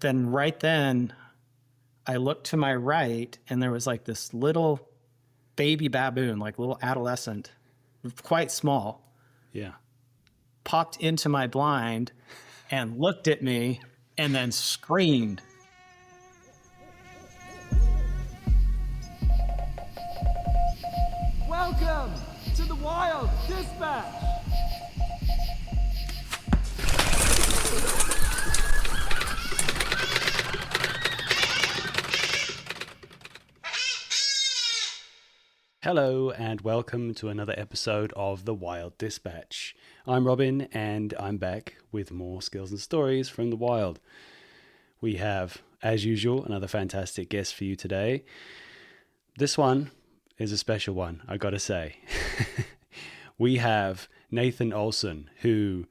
then right then I looked to my right and there was like this little baby baboon, like little adolescent, quite small. Yeah. Popped into my blind and looked at me and then screamed. Welcome to the Wild Dispatch. Hello and welcome to another episode of The Wild Dispatch. I'm Robin and I'm back with more skills and stories from the wild. We have, as usual, another fantastic guest for you today. This one is a special one, I gotta say. We have Nathan Olsen, who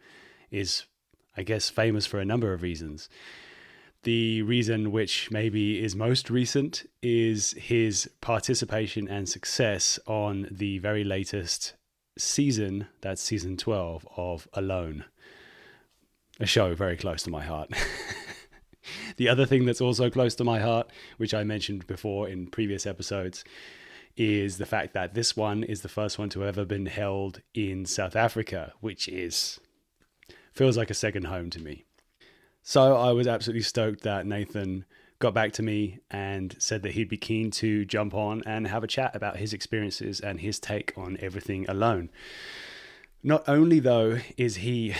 is, I guess, famous for a number of reasons. The reason which maybe is most recent is his participation and success on the very latest season, that's season 12 of Alone, a show very close to my heart. The other thing that's also close to my heart, which I mentioned before in previous episodes, is the fact that this one is the first one to have ever been held in South Africa, which feels like a second home to me. So I was absolutely stoked that Nathan got back to me and said that he'd be keen to jump on and have a chat about his experiences and his take on everything Alone. Not only, though, is he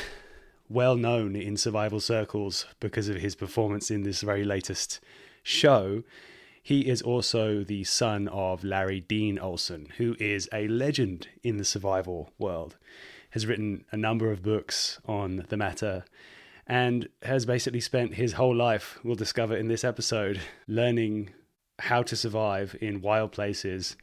well known in survival circles because of his performance in this very latest show, he is also the son of Larry Dean Olsen, who is a legend in the survival world, has written a number of books on the matter, and has basically spent his whole life, we'll discover in this episode, learning how to survive in wild places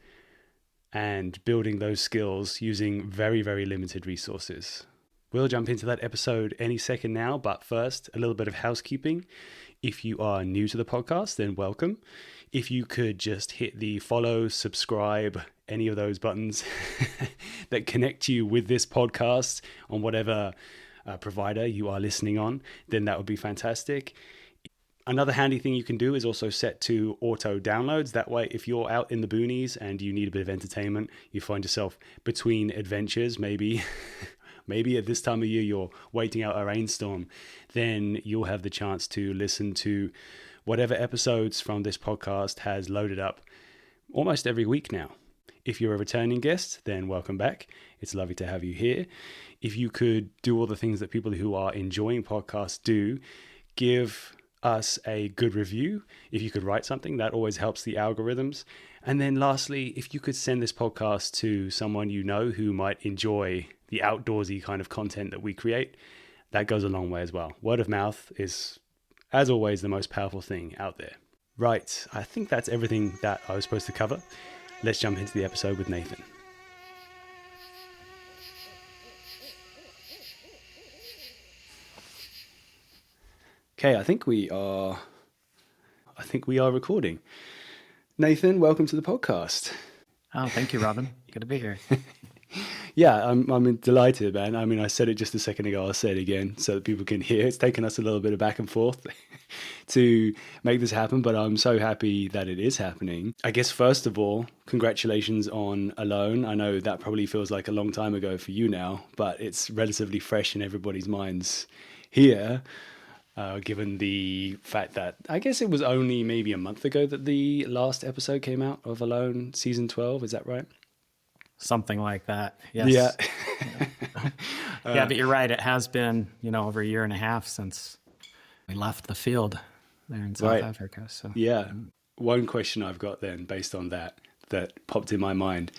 and building those skills using very, very limited resources. We'll jump into that episode any second now, but first, a little bit of housekeeping. If you are new to the podcast, then welcome. If you could just hit the follow, subscribe, any of those buttons that connect you with this podcast on whatever provider you are listening on, then that would be fantastic. Another handy thing you can do is also set to auto downloads. That way, if you're out in the boonies and you need a bit of entertainment, you find yourself between adventures, maybe at this time of year you're waiting out a rainstorm, then you'll have the chance to listen to whatever episodes from this podcast has loaded up almost every week now. If you're a returning guest, then welcome back. It's lovely to have you here. If you could do all the things that people who are enjoying podcasts do, give us a good review. If you could write something, that always helps the algorithms. And then lastly, if you could send this podcast to someone you know who might enjoy the outdoorsy kind of content that we create, that goes a long way as well. Word of mouth is, as always, the most powerful thing out there. Right, I think that's everything that I was supposed to cover. Let's jump into the episode with Nathan. Okay, I think we are recording. Nathan, welcome to the podcast. Oh, thank you, Robin. Good to be here. Yeah, I'm delighted, man. I mean, I said it just a second ago. I'll say it again so that people can hear. It's taken us a little bit of back and forth to make this happen, but I'm so happy that it is happening. I guess, first of all, congratulations on Alone. I know that probably feels like a long time ago for you now, but it's relatively fresh in everybody's minds here, given the fact that I guess it was only maybe a month ago that the last episode came out of Alone, season 12. Is that right? Something like that. Yes. Yeah. Yeah, but you're right. It has been, over a year and a half since we left the field there in South Africa. So yeah. One question I've got then based on that popped in my mind.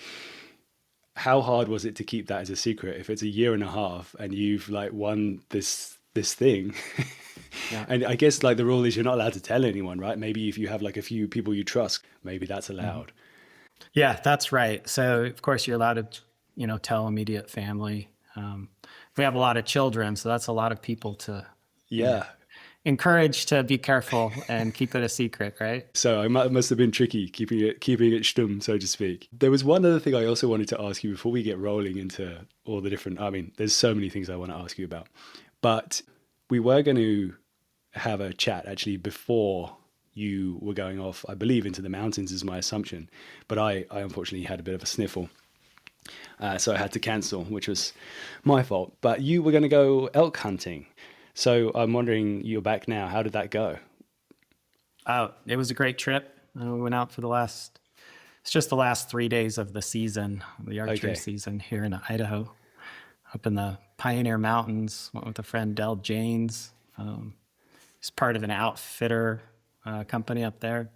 How hard was it to keep that as a secret if it's a year and a half and you've won this thing? Yeah. And I guess the rule is you're not allowed to tell anyone, right? Maybe if you have a few people you trust, maybe that's allowed. Mm-hmm. Yeah, that's right. So, of course, you're allowed to, tell immediate family. We have a lot of children, so that's a lot of people to encourage to be careful and keep it a secret, right? So it must have been tricky keeping it stum, so to speak. There was one other thing I also wanted to ask you before we get rolling into all the different, there's so many things I want to ask you about. But we were going to have a chat actually before you were going off, I believe, into the mountains is my assumption. But I unfortunately had a bit of a sniffle. So I had to cancel, which was my fault. But you were going to go elk hunting. So I'm wondering, you're back now. How did that go? It was a great trip. We went out for it's just the last 3 days of the season, the archery season here in Idaho, up in the Pioneer Mountains. Went with a friend, Del Janes. He's part of an outfitter company up there.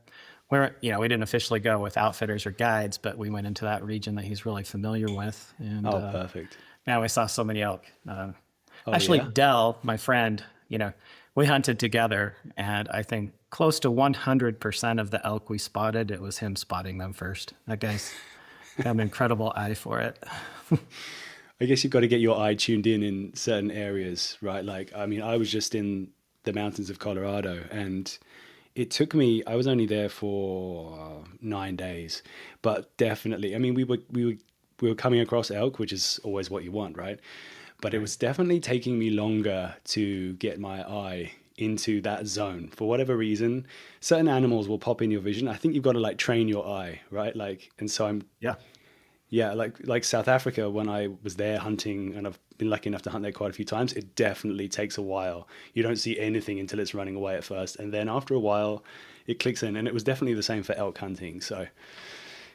Where, we didn't officially go with outfitters or guides, but we went into that region that he's really familiar with. And, perfect. Man, we saw so many elk. Yeah? Del, my friend, we hunted together, and I think close to 100% of the elk we spotted, it was him spotting them first. That guy's got an incredible eye for it. I guess you've got to get your eye tuned in certain areas, right? Like, I mean, I was just in the mountains of Colorado, and it took me, I was only there for 9 days, but definitely, I mean, we were coming across elk, which is always what you want, right? But it was definitely taking me longer to get my eye into that zone. For whatever reason, certain animals will pop in your vision. I think you've got to like train your eye, right? Like, and so like South Africa, when I was there hunting, and I've been lucky enough to hunt there quite a few times, it definitely takes a while. You don't see anything until it's running away at first. And then after a while, it clicks in. And it was definitely the same for elk hunting. So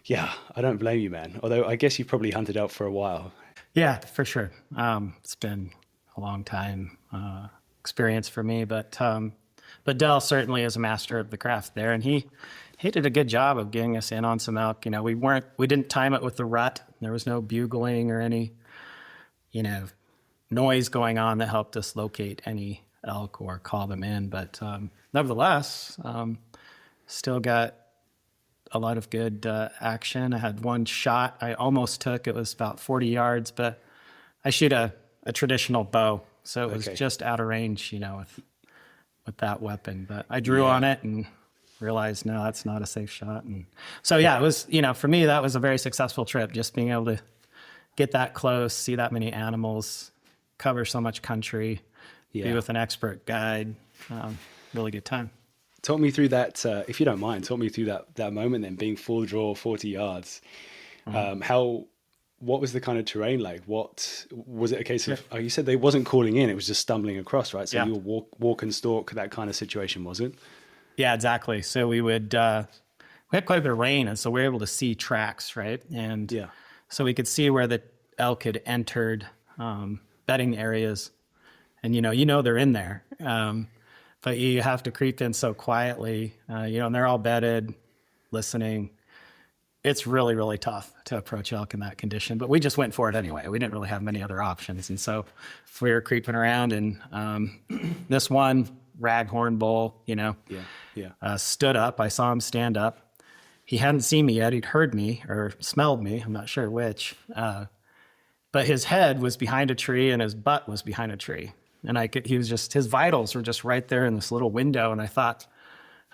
yeah, I don't blame you, man. Although I guess you've probably hunted elk for a while. Yeah, for sure. It's been a long time experience for me, but Del certainly is a master of the craft there, and he did a good job of getting us in on some elk. We didn't time it with the rut. There was no bugling or any, noise going on that helped us locate any elk or call them in. But nevertheless, still got a lot of good action. I had one shot I almost took. It was about 40 yards, but I shoot a traditional bow, so it was just out of range, with that weapon. But I drew on it and realized, no, that's not a safe shot. And so, it was, for me, that was a very successful trip, just being able to get that close, see that many animals, cover so much country, be with an expert guide. Really good time. Talk me through that, if you don't mind. Talk me through that moment then, being full draw, 40 yards. What was the kind of terrain like? What was it a case of? You said they wasn't calling in; it was just stumbling across, right? So you were walk and stalk, that kind of situation, was it? Yeah, exactly. So we had quite a bit of rain, and so we were able to see tracks, right? And so we could see where the elk had entered bedding areas, and they're in there. But you have to creep in so quietly, and they're all bedded, listening. It's really, really tough to approach elk in that condition. But we just went for it anyway. We didn't really have many other options. And so we were creeping around, and this one raghorn bull, stood up. I saw him stand up. He hadn't seen me yet. He'd heard me or smelled me. I'm not sure which. But his head was behind a tree and his butt was behind a tree. And his vitals were just right there in this little window. And I thought,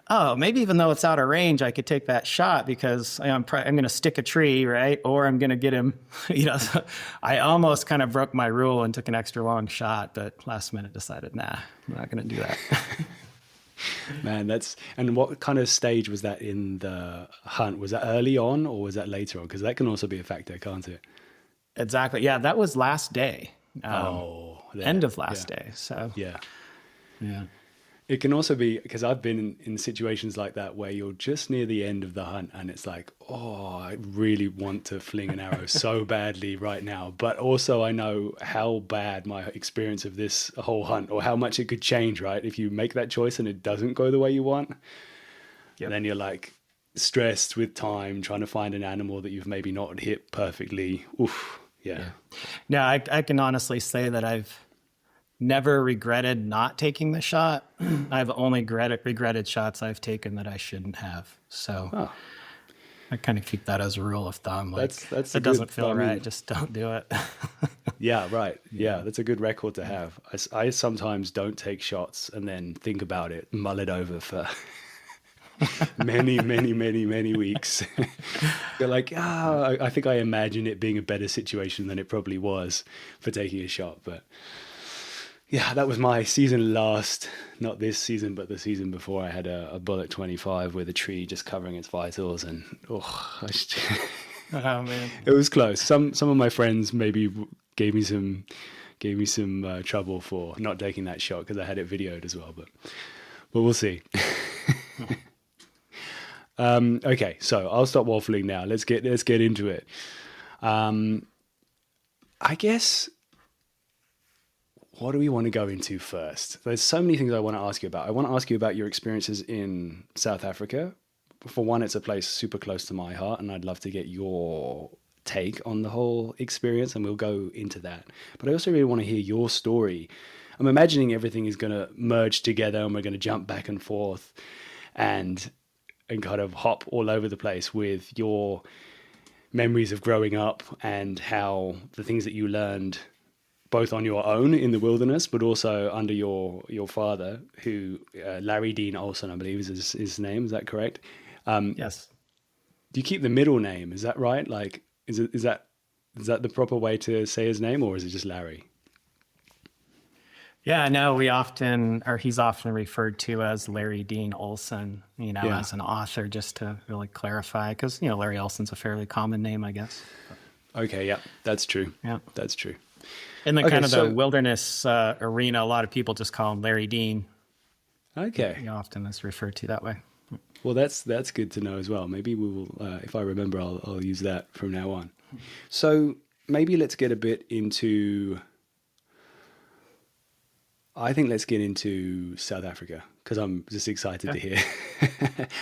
oh, maybe even though it's out of range, I could take that shot because I'm going to stick a tree, right? Or I'm going to get him, So I almost kind of broke my rule and took an extra long shot, but last minute decided, nah, I'm not going to do that. Man, and what kind of stage was that in the hunt? Was that early on or was that later on? Because that can also be a factor, can't it? Exactly. Yeah, that was last day. End of last day. So yeah. It can also be, because I've been in situations like that where you're just near the end of the hunt and it's like, oh, I really want to fling an arrow so badly right now. But also I know how bad my experience of this whole hunt, or how much it could change, right? If you make that choice and it doesn't go the way you want, then you're like stressed with time, trying to find an animal that you've maybe not hit perfectly. Oof. Yeah. No, I can honestly say that I've never regretted not taking the shot. I've only regretted shots I've taken that I shouldn't have. So I kind of keep that as a rule of thumb. Like, that's it doesn't feel right, just don't do it. Yeah, right. Yeah, that's a good record to have. I sometimes don't take shots and then think about it, mull it over for many weeks. You're like, I think I imagine it being a better situation than it probably was for taking a shot. But yeah, that was my season last, not this season, but the season before. I had a bullet 25 with a tree just covering its vitals, and Oh man, it was close. Some of my friends maybe gave me some trouble for not taking that shot because I had it videoed as well, but we'll see. Okay, so I'll stop waffling now. Let's get into it. I guess, what do we want to go into first? There's so many things I want to ask you about. I want to ask you about your experiences in South Africa. For one, it's a place super close to my heart, and I'd love to get your take on the whole experience, and we'll go into that. But I also really want to hear your story. I'm imagining everything is going to merge together, and we're going to jump back and forth and kind of hop all over the place with your memories of growing up and how the things that you learned both on your own in the wilderness, but also under your father, who Larry Dean Olsen, I believe is his name. Is that correct? yes. Do you keep the middle name? Is that right? Like, is that the proper way to say his name, or is it just Larry? Yeah, no, he's often referred to as Larry Dean Olsen, as an author, just to really clarify, because, Larry Olsen's a fairly common name, I guess. Okay, yeah, that's true. Yeah. That's true. In the the wilderness arena, a lot of people just call him Larry Dean. Okay. He often is referred to that way. Well, that's good to know as well. Maybe we will, if I remember, I'll use that from now on. So maybe let's get a bit into... I think let's get into South Africa, because I'm just excited to hear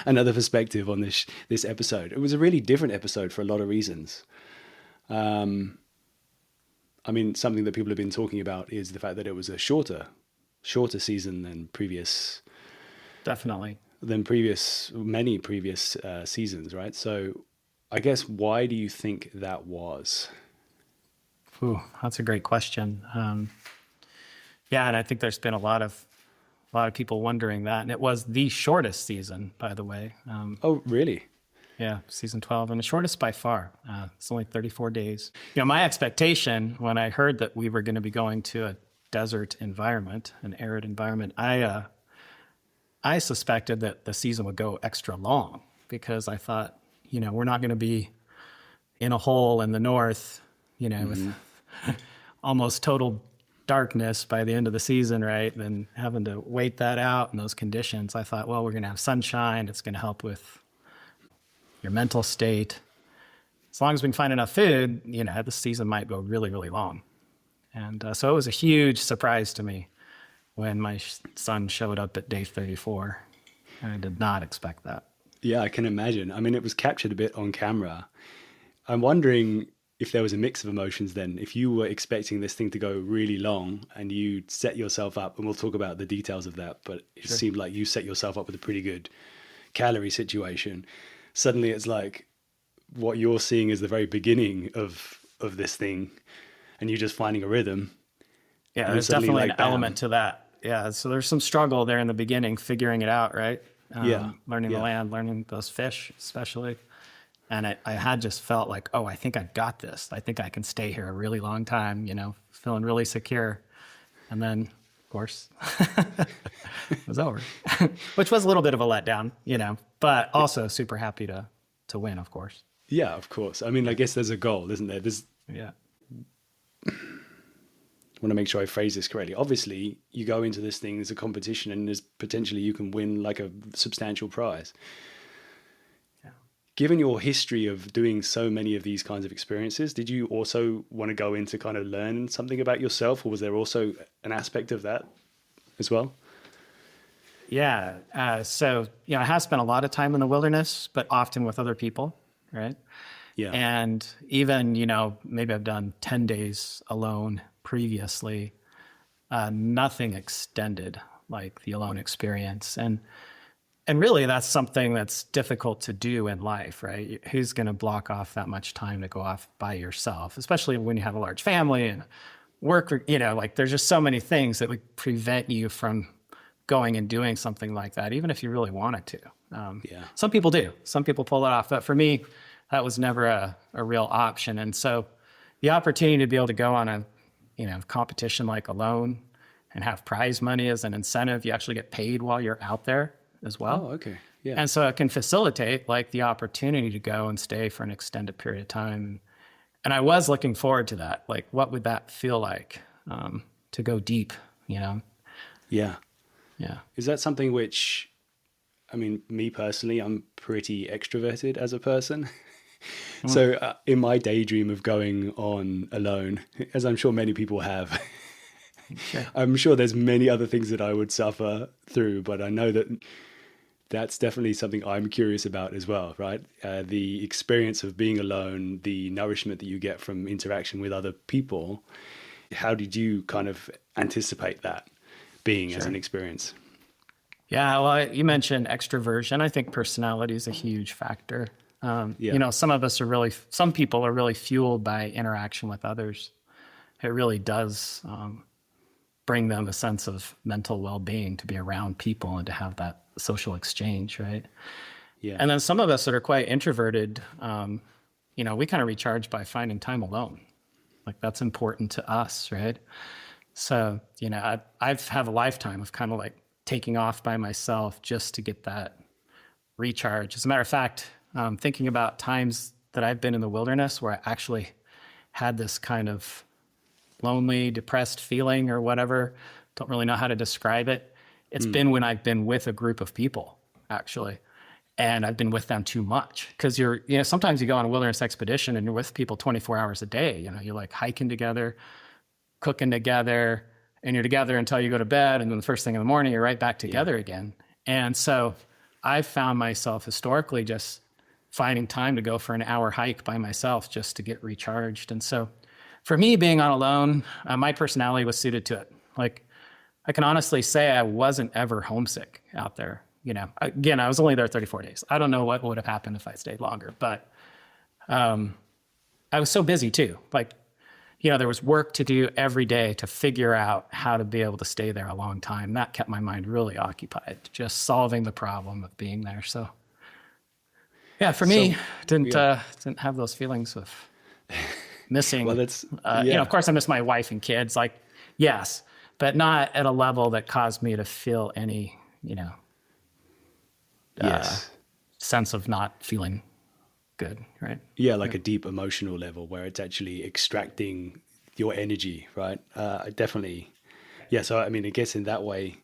another perspective on this episode. It was a really different episode for a lot of reasons. I mean, something that people have been talking about is the fact that it was a shorter season than previous. Definitely. Than many previous seasons, right? So I guess, why do you think that was? Ooh, that's a great question. Yeah, and I think there's been a lot of people wondering that, and it was the shortest season, by the way. Oh, really? Yeah, season 12, and the shortest by far. It's only 34 days. My expectation when I heard that we were going to be going to a desert environment, an arid environment, I suspected that the season would go extra long, because I thought, we're not going to be in a hole in the north, with almost total darkness by the end of the season, right? And having to wait that out in those conditions. I thought, well, we're going to have sunshine. It's going to help with your mental state. As long as we can find enough food, the season might go really, really long. And so it was a huge surprise to me when my son showed up at day 34. I did not expect that. Yeah, I can imagine. I mean, it was captured a bit on camera. I'm wondering if there was a mix of emotions then, if you were expecting this thing to go really long and you set yourself up, and we'll talk about the details of that, but it seemed like you set yourself up with a pretty good calorie situation. Suddenly it's like what you're seeing is the very beginning of this thing, and you're just finding a rhythm. Yeah, there's definitely an element to that. Yeah, so there's some struggle there in the beginning, figuring it out, right? Learning the land, learning those fish especially. And I had just felt like, oh, I think I've got this. I think I can stay here a really long time, feeling really secure. And then, of course, it was over, which was a little bit of a letdown, but also super happy to win, of course. Yeah, of course. I mean, I guess there's a goal, isn't there? Yeah. I want to make sure I phrase this correctly. Obviously, you go into this thing as a competition, and there's potentially you can win like a substantial prize. Given your history of doing so many of these kinds of experiences, did you also want to go in to kind of learn something about yourself, or was there also an aspect of that as well? Yeah. So, I have spent a lot of time in the wilderness, but often with other people, right? Yeah. And even, maybe I've done 10 days alone previously, nothing extended like the alone experience. And really, that's something that's difficult to do in life, right? Who's going to block off that much time to go off by yourself, especially when you have a large family and work, there's just so many things that would prevent you from going and doing something like that, even if you really wanted to. Some people do. Some people pull it off. But for me, that was never a real option. And so the opportunity to be able to go on a competition like alone and have prize money as an incentive. You actually get paid while you're out there as well. Oh, okay. Yeah. And so it can facilitate like the opportunity to go and stay for an extended period of time. And I was looking forward to that. Like, what would that feel like to go deep, you know? Yeah. Yeah. Is that something which, I mean, me personally, I'm pretty extroverted as a person. So in my daydream of going on alone, as I'm sure many people have, Sure. I'm sure there's many other things that I would suffer through, but I know that that's definitely something I'm curious about as well, right? The experience of being alone, the nourishment that you get from interaction with other people. How did you kind of anticipate that being as an experience? Yeah, well, you mentioned extroversion. I think personality is a huge factor. You know, some people are really fueled by interaction with others. It really does bring them a sense of mental well-being to be around people and to have that social exchange, right? Yeah. And then some of us that are quite introverted, you know, we kind of recharge by finding time alone. Like, that's important to us, right? So, you know, I've had a lifetime of kind of like taking off by myself just to get that recharge. As a matter of fact, thinking about times that I've been in the wilderness where I actually had this kind of lonely, depressed feeling or whatever, don't really know how to describe it. It's been when I've been with a group of people, actually. And I've been with them too much because you know, sometimes you go on a wilderness expedition and you're with people 24 hours a day. You know, you're like hiking together, cooking together, and you're together until you go to bed. And then the first thing in the morning, you're right back together again. And so I found myself historically just finding time to go for an hour hike by myself just to get recharged. And so for me, being on alone, my personality was suited to it. Like, I can honestly say I wasn't ever homesick out there. You know, again, I was only there 34 days. I don't know what would have happened if I stayed longer, but I was so busy too. Like, you know, there was work to do every day to figure out how to be able to stay there a long time. That kept my mind really occupied, just solving the problem of being there. So, yeah, for me, didn't have those feelings of missing. Well, that's you know, of course, I miss my wife and kids. Like, yes, but not at a level that caused me to feel any, you know, sense of not feeling good, right? Yeah, like a deep emotional level where it's actually extracting your energy, right? Definitely. Yeah, so I mean, I guess in that way,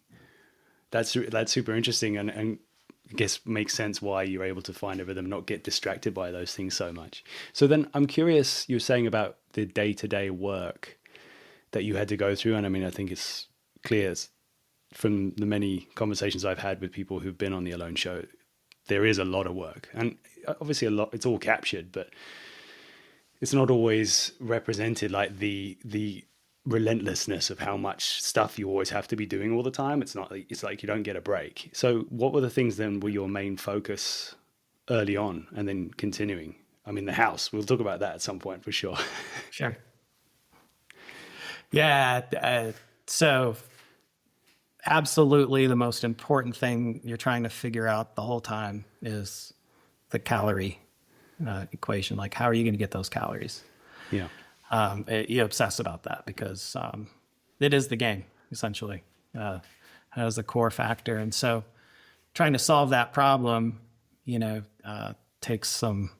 that's super interesting, and I guess makes sense why you're able to find a rhythm, not get distracted by those things so much. So then I'm curious, you were saying about the day-to-day work that you had to go through, and I mean, I think it's clear from the many conversations I've had with people who've been on the Alone Show, there is a lot of work, and obviously it's all captured, but it's not always represented, like the relentlessness of how much stuff you always have to be doing all the time. It's like you don't get a break. So what were the things then were your main focus early on and then continuing? I mean, the house, we'll talk about that at some point for sure. Sure. Yeah. So absolutely the most important thing you're trying to figure out the whole time is the calorie equation. Like, how are you going to get those calories? Yeah. You obsess about that because it is the game, essentially. That is the core factor. And so trying to solve that problem, you know, takes some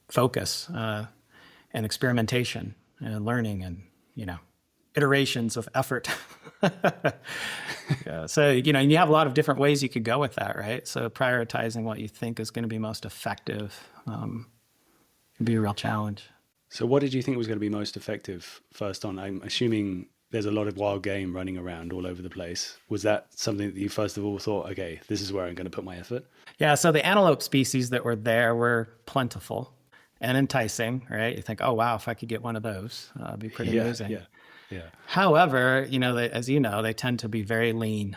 focus and experimentation and learning and, you know, iterations of effort. So, you know, you have a lot of different ways you could go with that, right? So prioritizing what you think is going to be most effective can be a real challenge. So what did you think was going to be most effective first on? I'm assuming there's a lot of wild game running around all over the place. Was that something that you first of all thought, okay, this is where I'm going to put my effort? Yeah, so the antelope species that were there were plentiful and enticing, right? You think, oh, wow, if I could get one of those, it'd be pretty amazing. Yeah. However, you know, as you know, they tend to be very lean.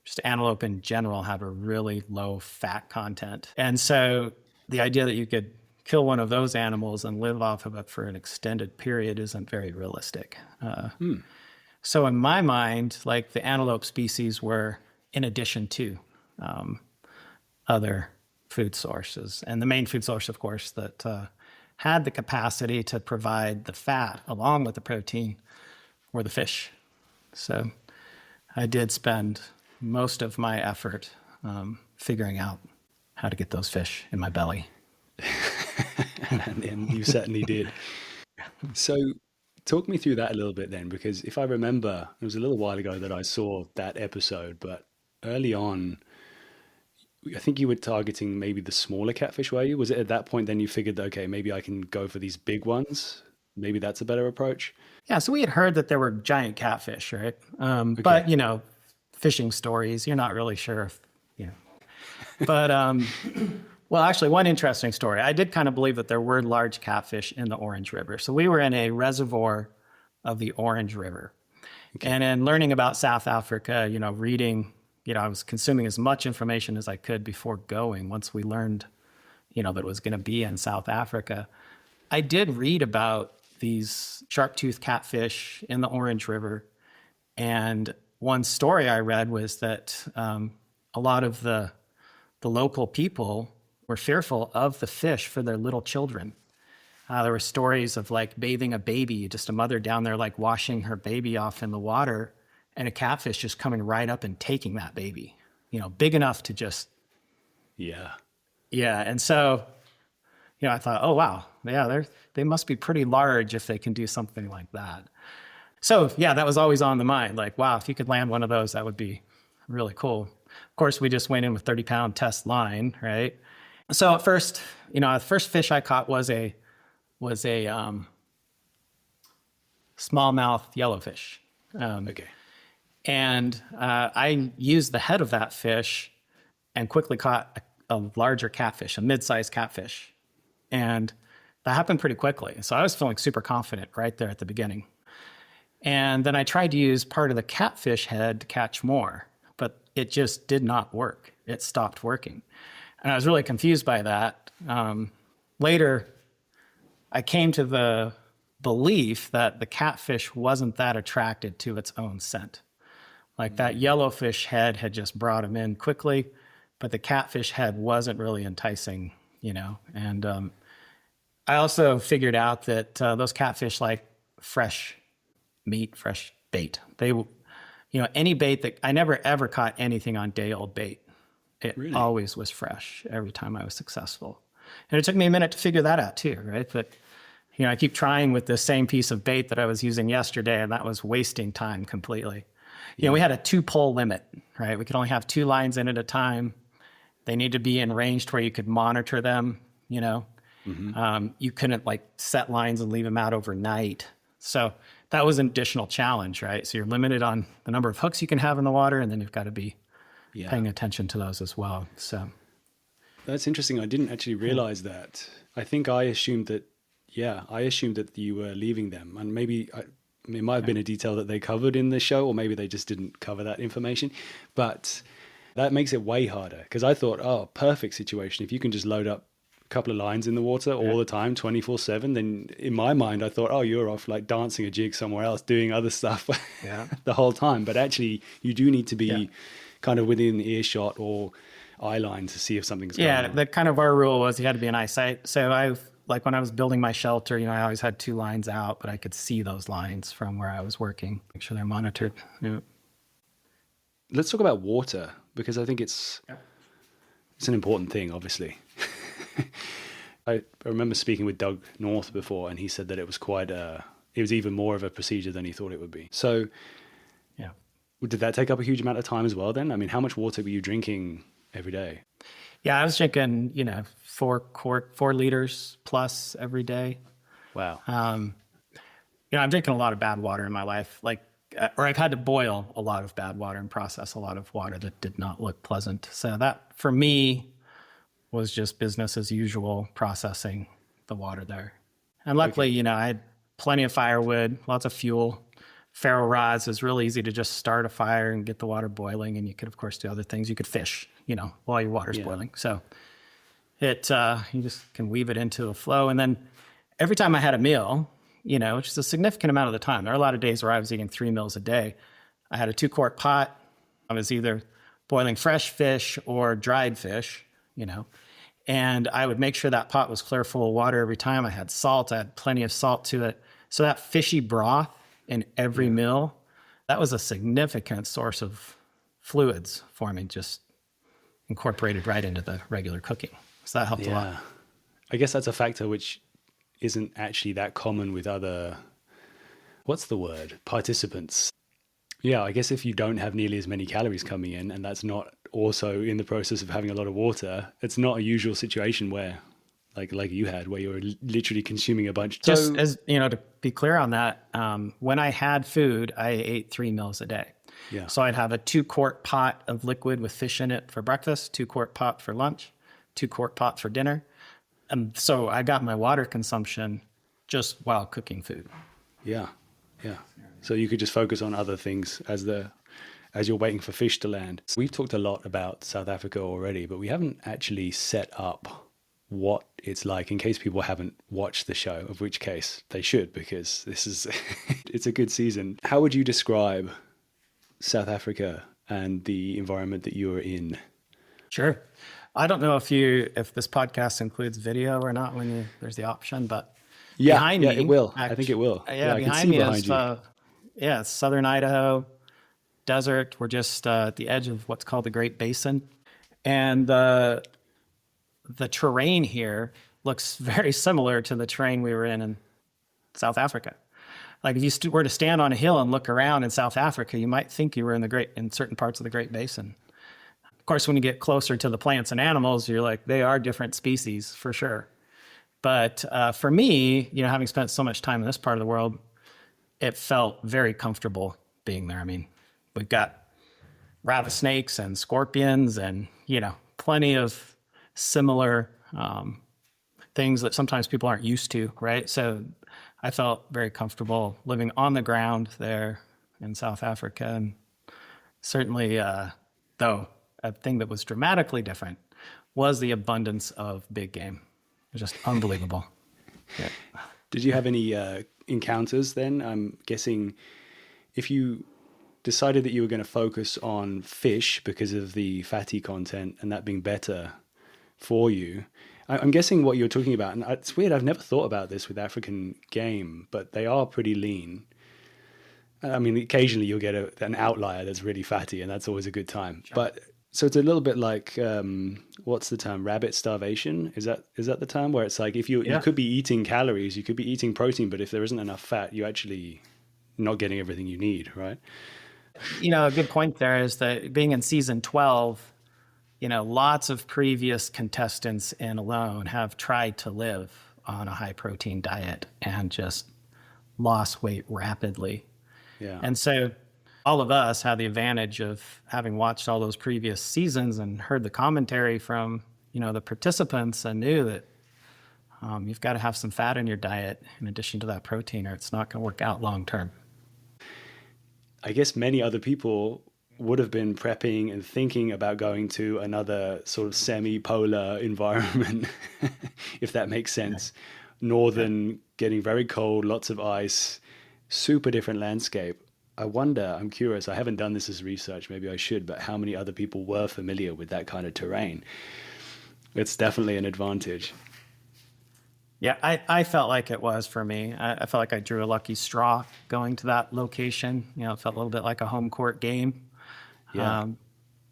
Just antelope in general have a really low fat content. And so the idea that you could kill one of those animals and live off of it for an extended period isn't very realistic. So in my mind, like the antelope species were in addition to other food sources. And the main food source, of course, that had the capacity to provide the fat along with the protein were the fish. So I did spend most of my effort figuring out how to get those fish in my belly. And you certainly did. So talk me through that a little bit then, because if I remember, it was a little while ago that I saw that episode, but early on, I think you were targeting maybe the smaller catfish, were you? Was it at that point then you figured, okay, maybe I can go for these big ones? Maybe that's a better approach? Yeah, so we had heard that there were giant catfish, right? But, fishing stories, you're not really sure if, But, well, actually, one interesting story. I did kind of believe that there were large catfish in the Orange River. So we were in a reservoir of the Orange River. Okay. And in learning about South Africa, reading, I was consuming as much information as I could before going. Once we learned, that it was going to be in South Africa, I did read about these sharp-toothed catfish in the Orange River. And one story I read was that a lot of the local people were fearful of the fish for their little children. There were stories of like bathing a baby, just a mother down there like washing her baby off in the water, and a catfish just coming right up and taking that baby, big enough to just... Yeah. And so, I thought, oh, wow, yeah, they must be pretty large if they can do something like that. So, yeah, that was always on the mind. Like, wow, if you could land one of those, that would be really cool. Of course, we just went in with 30-pound test line, right? So at first, the first fish I caught was a smallmouth yellowfish. Okay. And I used the head of that fish and quickly caught a larger catfish, a mid-sized catfish. And that happened pretty quickly. So I was feeling super confident right there at the beginning. And then I tried to use part of the catfish head to catch more, but it just did not work. It stopped working. And I was really confused by that. Later, I came to the belief that the catfish wasn't that attracted to its own scent. Like that yellowfish head had just brought him in quickly, but the catfish head wasn't really enticing, And I also figured out that those catfish like fresh meat, fresh bait. They, any bait that I never ever caught anything on day-old bait. It really? Always was fresh every time I was successful. And it took me a minute to figure that out too, right? But, I keep trying with the same piece of bait that I was using yesterday, and that was wasting time completely. We had a 2-pole limit, right? We could only have 2 lines in at a time. They need to be in range to where you could monitor them, Mm-hmm. You couldn't like set lines and leave them out overnight. So that was an additional challenge, right? So you're limited on the number of hooks you can have in the water, and then you've got to be paying attention to those as well. So that's interesting. I didn't actually realize that. I think I assumed that you were leaving them, and maybe it might have been a detail that they covered in the show, or maybe they just didn't cover that information. But that makes it way harder, because I thought, oh, perfect situation. If you can just load up a couple of lines in the water all the time, 24/7, then in my mind, I thought, oh, you're off like dancing a jig somewhere else, doing other stuff the whole time. But actually, you do need to be kind of within earshot or eye line to see if something's going on. Yeah, the kind of our rule was you had to be in eyesight. So when I was building my shelter, I always had 2 lines out, but I could see those lines from where I was working, make sure they're monitored. Yeah. Let's talk about water, because I think it's an important thing, obviously. I remember speaking with Doug North before, and he said that it was it was even more of a procedure than he thought it would be. So did that take up a huge amount of time as well then? I mean, how much water were you drinking every day? Yeah, I was drinking, 4 liters plus every day. Wow. I'm drinking a lot of bad water in my life, or I've had to boil a lot of bad water and process a lot of water that did not look pleasant. So that, for me, was just business as usual, processing the water there. And luckily, I had plenty of firewood, lots of fuel. Ferro rods. Is really easy to just start a fire and get the water boiling. And you could, of course, do other things. You could fish, while your water's boiling. So you just can weave it into a flow. And then every time I had a meal, which is a significant amount of the time, there are a lot of days where I was eating 3 meals a day. I had a 2-quart pot. I was either boiling fresh fish or dried fish, and I would make sure that pot was clear full of water every time. I had salt. I had plenty of salt to it. So that fishy broth in every meal That was a significant source of fluids for me, just incorporated right into the regular cooking. So that helped a lot. I guess that's a factor which isn't actually that common with other, what's the word, participants. Yeah, I guess if you don't have nearly as many calories coming in, and that's not also in the process of having a lot of water, it's not a usual situation where, like you had, where you're literally consuming a bunch. Just as, to be clear on that, when I had food, I ate 3 meals a day. Yeah. So I'd have a 2-quart pot of liquid with fish in it for breakfast, 2-quart pot for lunch, 2-quart pot for dinner. And so I got my water consumption just while cooking food. Yeah. So you could just focus on other things as you're waiting for fish to land. We've talked a lot about South Africa already, but we haven't actually set up what it's like in case people haven't watched the show, of which case they should, because this is it's a good season. How would you describe South Africa and the environment that you were in? Sure. I don't know if this podcast includes video or not there's the option, but behind me, it will. I think it will. Behind me is it's Southern Idaho desert. We're just at the edge of what's called the Great Basin, and the terrain here looks very similar to the terrain we were in South Africa. Like if you were to stand on a hill and look around in South Africa, you might think you were in certain parts of the Great Basin. Of course, when you get closer to the plants and animals, you're like, they are different species for sure. But for me, having spent so much time in this part of the world, it felt very comfortable being there. I mean, we've got rattlesnakes and scorpions and, plenty of similar things that sometimes people aren't used to, right? So I felt very comfortable living on the ground there in South Africa. And certainly, though, a thing that was dramatically different was the abundance of big game. It was just unbelievable. Yeah. Did you have any encounters then? I'm guessing if you decided that you were going to focus on fish because of the fatty content and that being better for you, I'm guessing what you're talking about, and it's weird, I've never thought about this with African game, but they are pretty lean. I mean, occasionally you'll get an outlier that's really fatty, and that's always a good time. Sure. But so it's a little bit like, what's the term? Rabbit starvation? Is that the term where it's like if you could be eating calories, you could be eating protein, but if there isn't enough fat, you're actually not getting everything you need, right? A good point there is that being in season 12, lots of previous contestants in Alone have tried to live on a high protein diet and just lost weight rapidly. Yeah. And so all of us had the advantage of having watched all those previous seasons and heard the commentary from, the participants, and knew that you've got to have some fat in your diet in addition to that protein, or it's not going to work out long term. I guess many other people would have been prepping and thinking about going to another sort of semi-polar environment, if that makes sense. Northern, getting very cold, lots of ice, super different landscape. I'm curious, I haven't done this as research, maybe I should, but how many other people were familiar with that kind of terrain? It's definitely an advantage. Yeah, I felt like it was for me. I felt like I drew a lucky straw going to that location. It felt a little bit like a home court game. Yeah.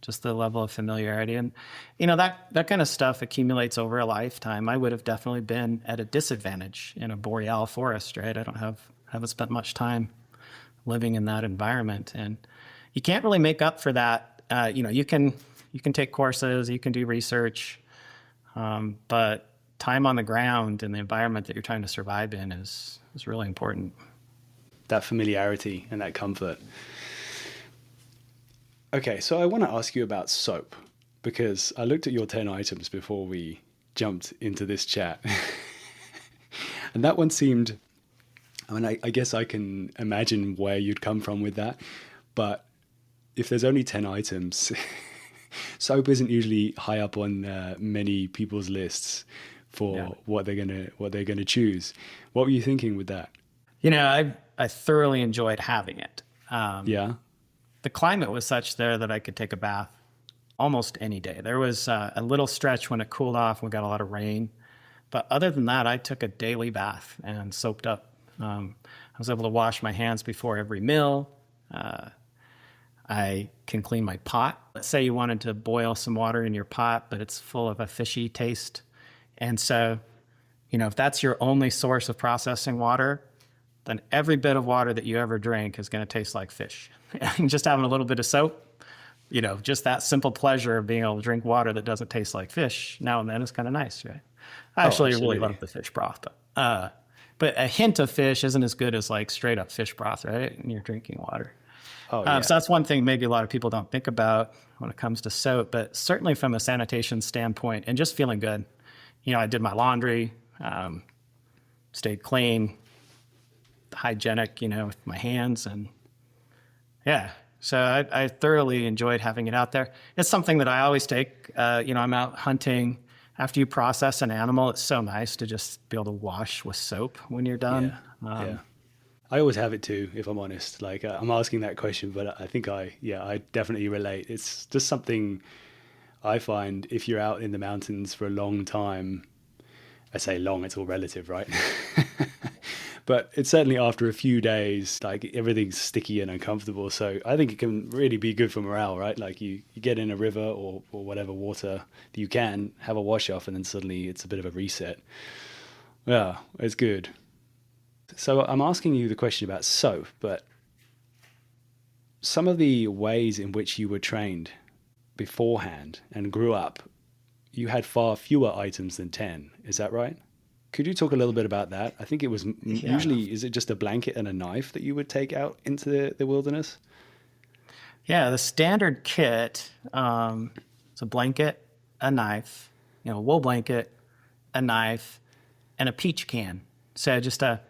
Just the level of familiarity. And, that kind of stuff accumulates over a lifetime. I would have definitely been at a disadvantage in a boreal forest, right? I haven't spent much time living in that environment. And you can't really make up for that. You can take courses, you can do research, but time on the ground and the environment that you're trying to survive in is really important. That familiarity and that comfort. Okay, so I want to ask you about soap, because I looked at your 10 items before we jumped into this chat. And that one seemed, I guess I can imagine where you'd come from with that. But if there's only 10 items, soap isn't usually high up on many people's lists for what they're gonna choose. What were you thinking with that? I thoroughly enjoyed having it. The climate was such there that I could take a bath almost any day. There was a little stretch when it cooled off and we got a lot of rain. But other than that, I took a daily bath and soaped up. I was able to wash my hands before every meal, I can clean my pot. Let's say you wanted to boil some water in your pot, but it's full of a fishy taste. And so, if that's your only source of processing water, then every bit of water that you ever drink is going to taste like fish. And just having a little bit of soap, just that simple pleasure of being able to drink water that doesn't taste like fish now and then is kind of nice, right? I actually really love the fish broth, but a hint of fish isn't as good as like straight up fish broth, right? And you're drinking water. So that's one thing maybe a lot of people don't think about when it comes to soap, but certainly from a sanitation standpoint and just feeling good. I did my laundry, stayed clean, hygienic, with my hands. And so I thoroughly enjoyed having it out there. It's something that I always take. I'm out hunting. After you process an animal, it's so nice to just be able to wash with soap when you're done. I always have it too, if I'm honest. Like I'm asking that question, but I think I definitely relate. It's just something I find if you're out in the mountains for a long time. I say long, it's all relative, right? But it's certainly after a few days, like everything's sticky and uncomfortable. So I think it can really be good for morale, right? Like you get in a river or whatever water that you can, have a wash off, and then suddenly it's a bit of a reset. Yeah, it's good. So I'm asking you the question about soap, but some of the ways in which you were trained beforehand and grew up, you had far fewer items than 10. Is that right? Could you talk a little bit about that? I think it was usually, is it just a blanket and a knife that you would take out into the wilderness? Yeah, the standard kit is a blanket, a knife, a wool blanket, a knife, and a peach can. So just a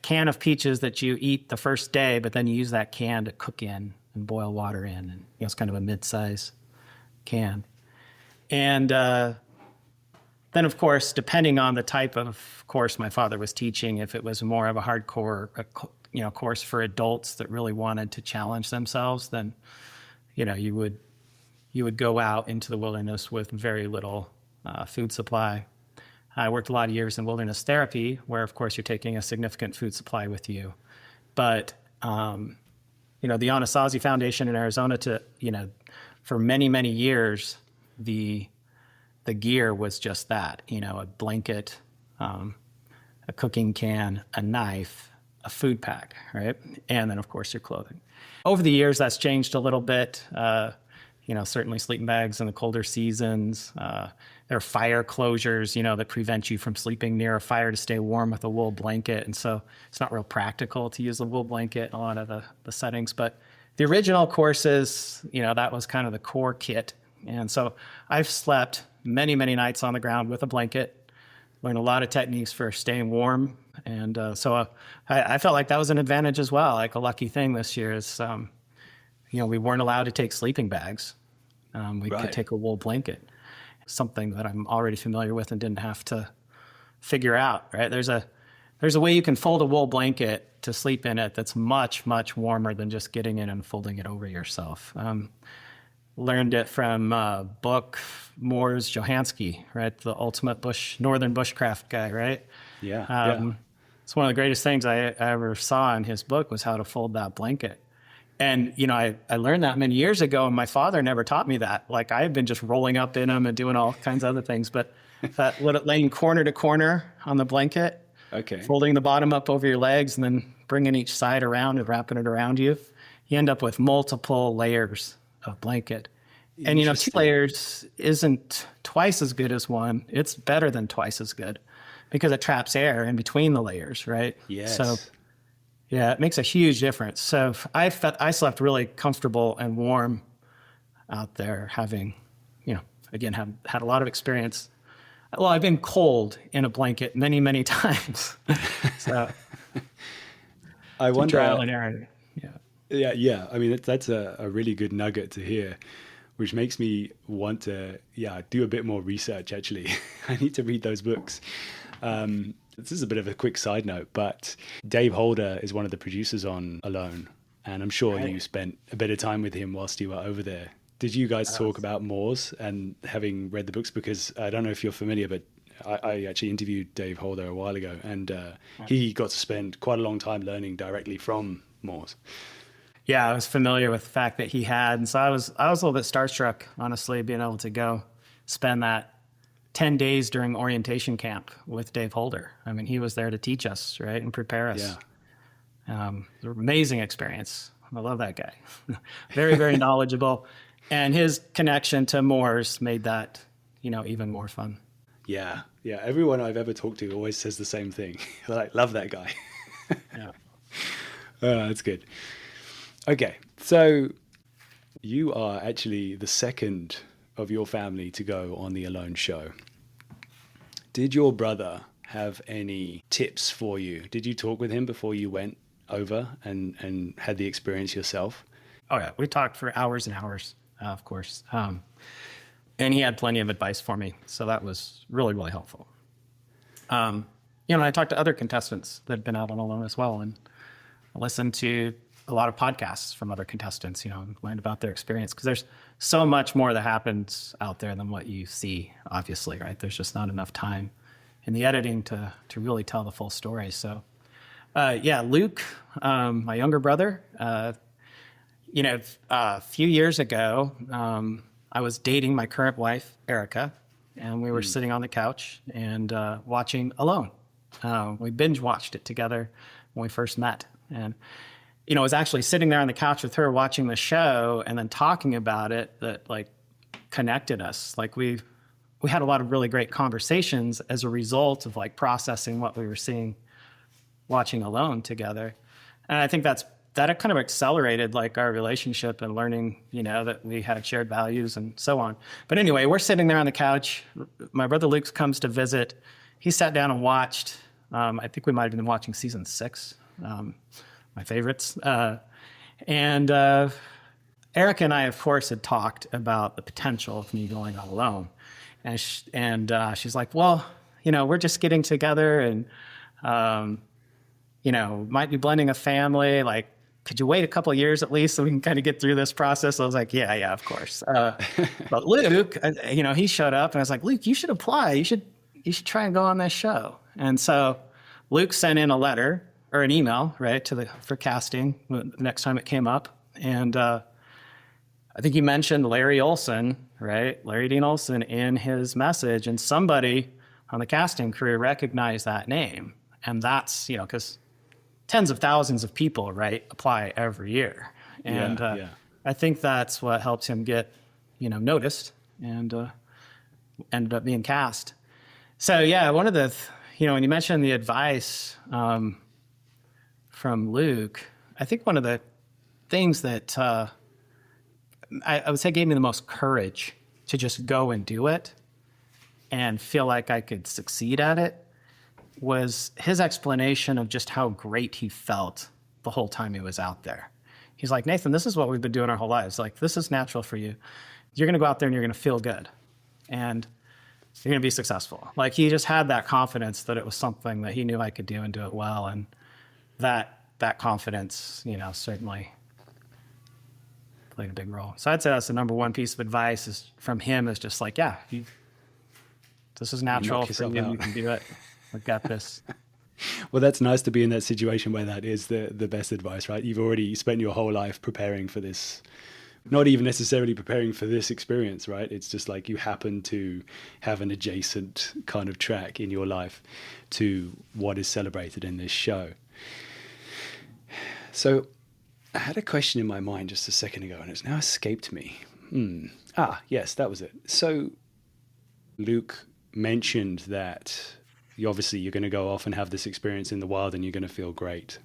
can of peaches that you eat the first day, but then you use that can to cook in and boil water in. And it's kind of a mid-size can. And then, of course, depending on the type of course my father was teaching, if it was more of a hardcore course for adults that really wanted to challenge themselves, then you would go out into the wilderness with very little food supply. I worked a lot of years in wilderness therapy, where of course you're taking a significant food supply with you. But the Anasazi Foundation in Arizona, for many, many years, the gear was just that, a blanket, a cooking can, a knife, a food pack, right? And then, of course, your clothing. Over the years, that's changed a little bit. Certainly sleeping bags in the colder seasons. There are fire closures, that prevent you from sleeping near a fire to stay warm with a wool blanket. And so it's not real practical to use a wool blanket in a lot of the settings. But the original courses, that was kind of the core kit. And so I've slept many, many nights on the ground with a blanket, learned a lot of techniques for staying warm. And so I felt like that was an advantage as well. Like a lucky thing this year is, we weren't allowed to take sleeping bags. We could take a wool blanket, something that I'm already familiar with and didn't have to figure out, right? There's a way you can fold a wool blanket to sleep in it that's much, much warmer than just getting in and folding it over yourself. Learned it from book Moores Johansky, right? The ultimate northern bushcraft guy, right? Yeah. It's one of the greatest things I ever saw in his book was how to fold that blanket. And, I learned that many years ago, and my father never taught me that. Like, I had been just rolling up in them and doing all kinds of other things. But laying corner to corner on the blanket, folding the bottom up over your legs, and then bringing each side around and wrapping it around you, you end up with multiple layers of blanket. And, 2 layers isn't twice as good as one. It's better than twice as good because it traps air in between the layers, right? Yes. So, yeah, it makes a huge difference. So I slept really comfortable and warm out there, having, again, had a lot of experience. Well, I've been cold in a blanket many, many times. So I wonder. Trial and error. Yeah. I mean, that's a really good nugget to hear, which makes me want to, do a bit more research, actually. I need to read those books. This is a bit of a quick side note, but Dave Holder is one of the producers on Alone, and I'm sure you spent a bit of time with him whilst you were over there. Did you guys talk about Moores and having read the books? Because I don't know if you're familiar, but I actually interviewed Dave Holder a while ago, and he got to spend quite a long time learning directly from Moores. Yeah, I was familiar with the fact that he had, and so I was a little bit starstruck, honestly, being able to go spend that 10 days during orientation camp with Dave Holder. I mean, he was there to teach us, right, and prepare us. Yeah. It was an amazing experience. I love that guy. Very, very knowledgeable, and his connection to Moors made that, even more fun. Yeah, yeah. Everyone I've ever talked to always says the same thing. Like, love that guy. Yeah. That's good. Okay, so you are actually the second of your family to go on the Alone show. Did your brother have any tips for you? Did you talk with him before you went over and had the experience yourself? Oh, yeah. We talked for hours and hours, of course. And he had plenty of advice for me. So that was really, really helpful. I talked to other contestants that had been out on Alone as well, and listened to a lot of podcasts from other contestants, and learned about their experience. Because there's so much more that happens out there than what you see, obviously, right? There's just not enough time in the editing to really tell the full story. So, Luke, my younger brother, a few years ago, I was dating my current wife, Erica, and we were sitting on the couch and watching Alone. We binge watched it together when we first met. And, I was actually sitting there on the couch with her watching the show and then talking about it that like connected us. Like we had a lot of really great conversations as a result of like processing what we were seeing, watching Alone together. And I think that kind of accelerated like our relationship and learning, that we had shared values and so on. But anyway, we're sitting there on the couch. My brother Luke comes to visit. He sat down and watched, I think we might've been watching season 6, my favorites. And Erica and I, of course, had talked about the potential of me going all alone. And she's like, well, we're just getting together and, might be blending a family. Like, could you wait a couple of years at least so we can kind of get through this process? I was like, yeah, of course. But Luke, he showed up and I was like, Luke, you should apply. You should try and go on this show. And so Luke sent in a letter or an email, right, for casting the next time it came up. And I think he mentioned Larry Olsen, right? Larry Dean Olsen in his message, and somebody on the casting crew recognized that name. And that's, because tens of thousands of people, right, apply every year. And I think that's what helps him get, noticed and ended up being cast. So, one of the, when you mentioned the advice from Luke, I think one of the things that I would say gave me the most courage to just go and do it and feel like I could succeed at it was his explanation of just how great he felt the whole time he was out there. He's like, Nathan, this is what we've been doing our whole lives. Like, this is natural for you. You're going to go out there and you're going to feel good. And you're going to be successful. Like, he just had that confidence that it was something that he knew I could do and do it well. And that confidence, certainly played a big role. So I'd say that's the number one piece of advice is from him is just like, this is natural for you. You can do it. I've got this. Well, that's nice to be in that situation where that is the best advice, right? You've already spent your whole life preparing for this, not even necessarily preparing for this experience, right? It's just like you happen to have an adjacent kind of track in your life to what is celebrated in this show. So I had a question in my mind just a second ago, and it's now escaped me. Yes, that was it. So Luke mentioned that you're going to go off and have this experience in the wild and you're going to feel great.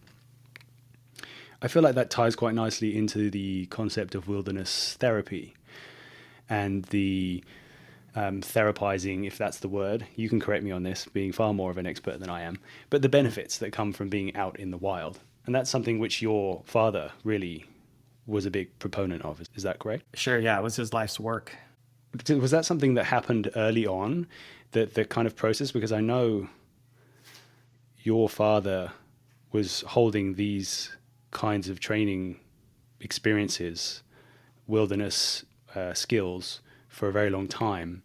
I feel like that ties quite nicely into the concept of wilderness therapy and the therapizing, if that's the word. You can correct me on this, being far more of an expert than I am, but the benefits that come from being out in the wild. And that's something which your father really was a big proponent of. Is that correct? Sure, yeah. It was his life's work. Was that something that happened early on, the kind of process? Because I know your father was holding these kinds of training experiences, wilderness skills, for a very long time.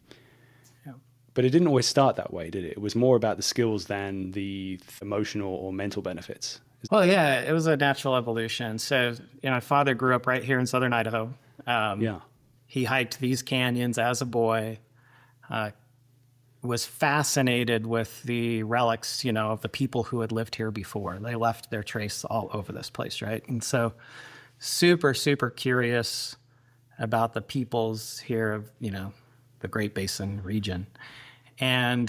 Yeah. But it didn't always start that way, did it? It was more about the skills than the emotional or mental benefits. Well, yeah, it was a natural evolution. So, my father grew up right here in southern Idaho. Yeah. He hiked these canyons as a boy, was fascinated with the relics, of the people who had lived here before. They left their trace all over this place, right? And so super, super curious about the peoples here of, the Great Basin region. And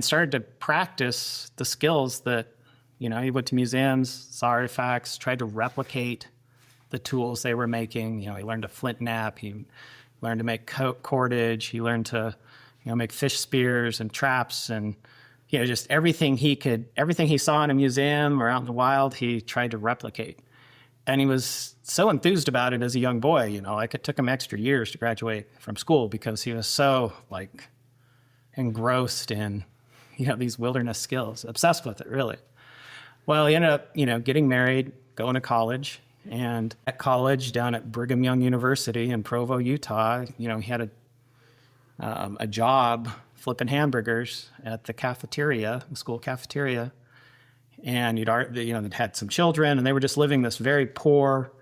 started to practice the skills that, he went to museums, saw artifacts, tried to replicate the tools they were making. He learned to flint knap. He learned to make cordage. He learned to, make fish spears and traps and, just everything he saw in a museum or out in the wild, he tried to replicate. And he was so enthused about it as a young boy, it took him extra years to graduate from school because he was so engrossed in, these wilderness skills, obsessed with it, really. Well, he ended up, getting married, going to college. And at college down at Brigham Young University in Provo, Utah, he had a job flipping hamburgers at the cafeteria, the school cafeteria. And they'd had some children, and they were just living this very poor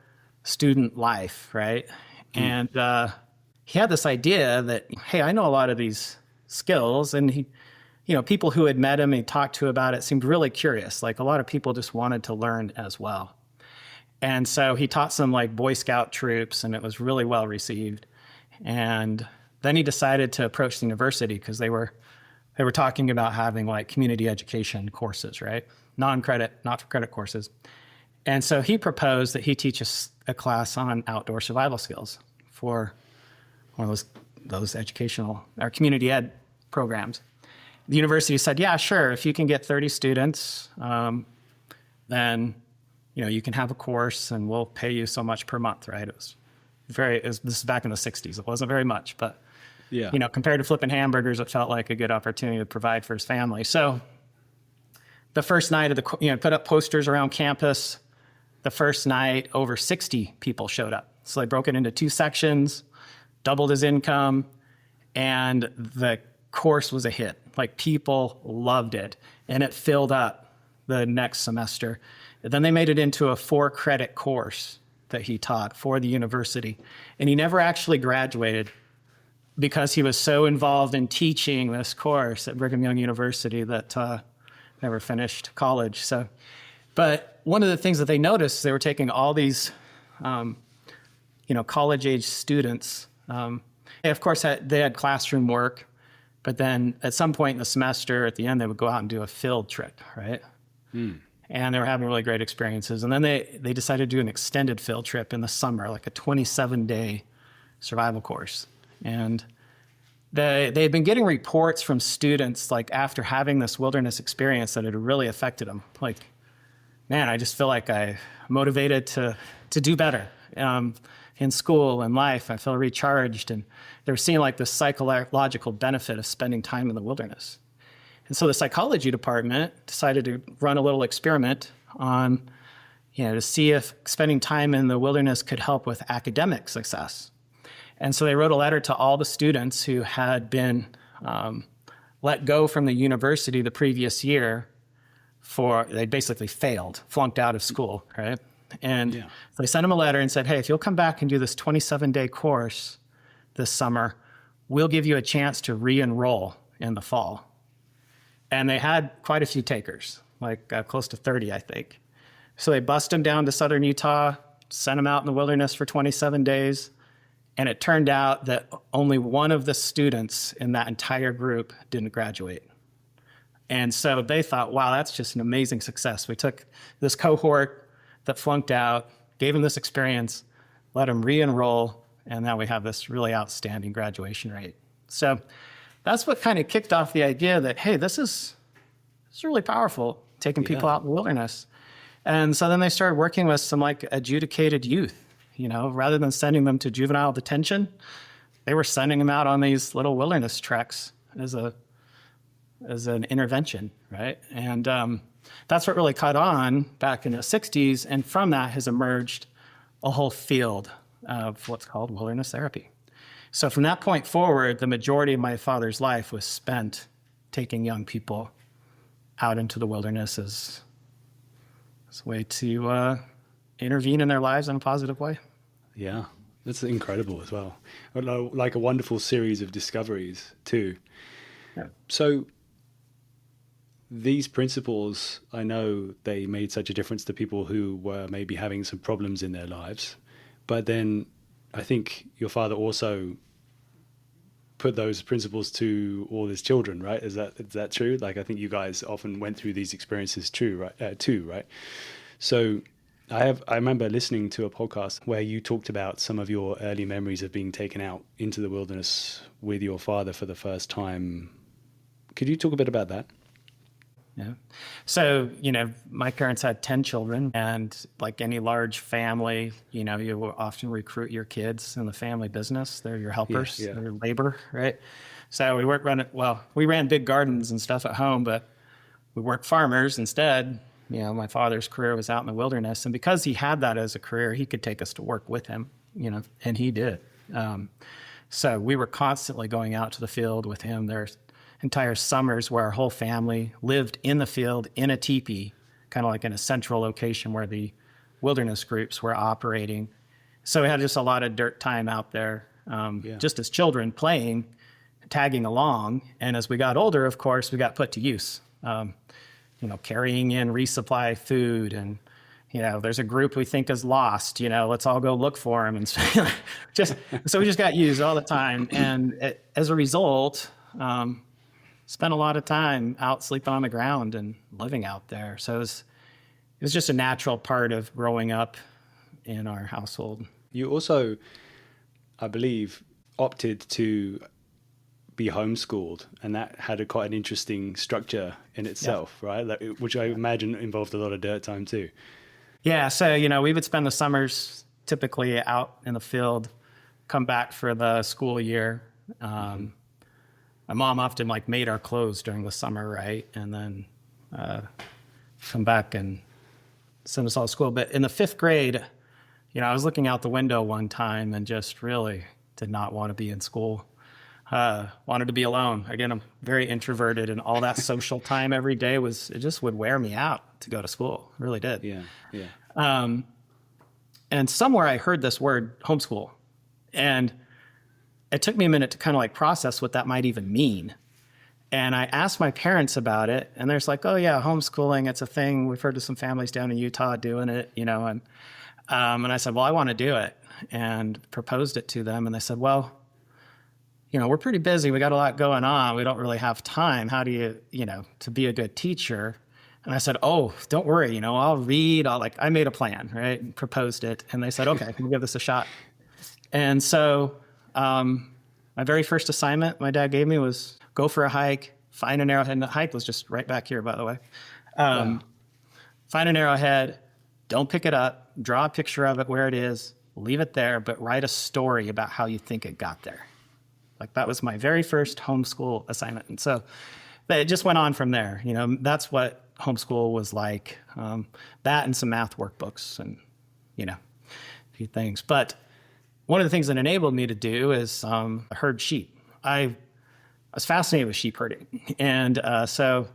student life, right? And he had this idea that, hey, I know a lot of these skills, and he, people who had met him and he talked to about it seemed really curious. Like a lot of people just wanted to learn as well. And so he taught some Boy Scout troops, and it was really well received. And then he decided to approach the university because they were talking about having community education courses, right? Non-credit, not-for-credit courses. And so he proposed that he teach a class on outdoor survival skills for one of those educational or community ed programs. The university said, yeah, sure. If you can get 30 students, then, you can have a course and we'll pay you so much per month, right? This is back in the 60s. It wasn't very much, but, yeah, compared to flipping hamburgers, it felt like a good opportunity to provide for his family. So the first night of put up posters around campus. The first night, over 60 people showed up. So they broke it into 2 sections, doubled his income, and the course was a hit. People loved it, and it filled up the next semester. And then they made it into a 4-credit course that he taught for the university. And he never actually graduated because he was so involved in teaching this course at Brigham Young University that never finished college. So, but one of the things that they noticed, they were taking all these, college-age students. They, of course, they had classroom work, but then at some point in the semester, at the end, they would go out and do a field trip, right? And they were having really great experiences. And then they decided to do an extended field trip in the summer, a 27-day survival course. And they had been getting reports from students, after having this wilderness experience, that it had really affected them. Man, I just feel like I'm motivated to do better in school and life. I feel recharged. And they were seeing this psychological benefit of spending time in the wilderness. And so the psychology department decided to run a little experiment on, to see if spending time in the wilderness could help with academic success. And so they wrote a letter to all the students who had been let go from the university the previous year they basically failed, flunked out of school, right? And so they sent them a letter and said, hey, if you'll come back and do this 27-day course this summer, we'll give you a chance to re-enroll in the fall. And they had quite a few takers, close to 30, I think. So they bussed them down to southern Utah, sent them out in the wilderness for 27 days. And it turned out that only one of the students in that entire group didn't graduate. And so they thought, wow, that's just an amazing success. We took this cohort that flunked out, gave them this experience, let them re-enroll, and now we have this really outstanding graduation rate. So that's what kind of kicked off the idea that, hey, this is really powerful, taking people out in the wilderness. And so then they started working with some adjudicated youth. Rather than sending them to juvenile detention, they were sending them out on these little wilderness treks as an intervention, right? And that's what really caught on back in the 60s. And from that has emerged a whole field of what's called wilderness therapy. So from that point forward, the majority of my father's life was spent taking young people out into the wilderness as It's a way to intervene in their lives in a positive way. Yeah, that's incredible as well. Like a wonderful series of discoveries too. Yeah. So these principles, I know they made such a difference to people who were maybe having some problems in their lives. But then I think your father also put those principles to all his children, right? Is that true? Like, I think you guys often went through these experiences too, right? So I remember listening to a podcast where you talked about some of your early memories of being taken out into the wilderness with your father for the first time. Could you talk a bit about that? Yeah. So, my parents had 10 children, and like any large family, you will often recruit your kids in the family business. They're your helpers, Yeah. They're labor, right? So we ran big gardens and stuff at home, but we weren't farmers. Instead, my father's career was out in the wilderness. And because he had that as a career, he could take us to work with him, and he did. So we were constantly going out to the field with him. There's entire summers where our whole family lived in the field in a teepee, kind of like in a central location where the wilderness groups were operating. So we had just a lot of dirt time out there, just as children playing, tagging along. And as we got older, of course, we got put to use, carrying in resupply food. And, there's a group we think is lost, let's all go look for them. And so we just got used all the time. And as a result, spent a lot of time out sleeping on the ground and living out there. So it was just a natural part of growing up in our household. You also, I believe, opted to be homeschooled, and that had quite an interesting structure in itself, right? Which I imagine involved a lot of dirt time too. Yeah, so, we would spend the summers typically out in the field, come back for the school year. My mom often made our clothes during the summer, right? And then come back and send us all to school. But in the 5th grade, I was looking out the window one time and just really did not want to be in school. Wanted to be alone. Again, I'm very introverted, and all that social time every day it just would wear me out to go to school. It really did. Yeah. And somewhere I heard this word homeschool, and it took me a minute to kind of process what that might even mean. And I asked my parents about it, and they're like, oh yeah, homeschooling, it's a thing. We've heard of some families down in Utah doing it, and I said, well, I want to do it, and proposed it to them. And they said, well, we're pretty busy. We got a lot going on. We don't really have time. How do you, to be a good teacher? And I said, oh, don't worry, I'll read. I made a plan, right? And proposed it. And they said, okay, we'll give this a shot. And so my very first assignment my dad gave me was go for a hike, find an arrowhead. And the hike was just right back here, by the way. Find an arrowhead, don't pick it up, draw a picture of it where it is, leave it there, but write a story about how you think it got there. That was my very first homeschool assignment. And so it just went on from there. That's what homeschool was like. That and some math workbooks and, a few things. But one of the things that enabled me to do is herd sheep. I was fascinated with sheep herding. And so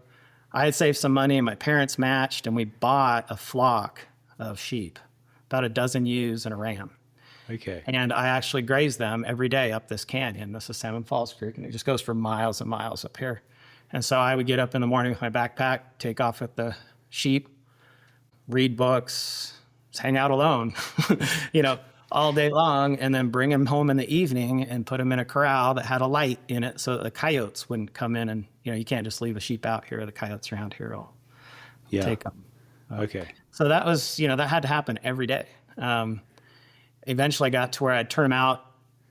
I had saved some money, and my parents matched, and we bought a flock of sheep, about a dozen ewes and a ram. Okay. And I actually graze them every day up this canyon. This is Salmon Falls Creek, and it just goes for miles and miles up here. And so I would get up in the morning with my backpack, take off with the sheep, read books, just hang out alone, all day long, and then bring them home in the evening and put them in a corral that had a light in it so that the coyotes wouldn't come in. And, you can't just leave a sheep out here. The coyotes around here will take them. Okay. So that was, that had to happen every day. Eventually I got to where I'd turn them out,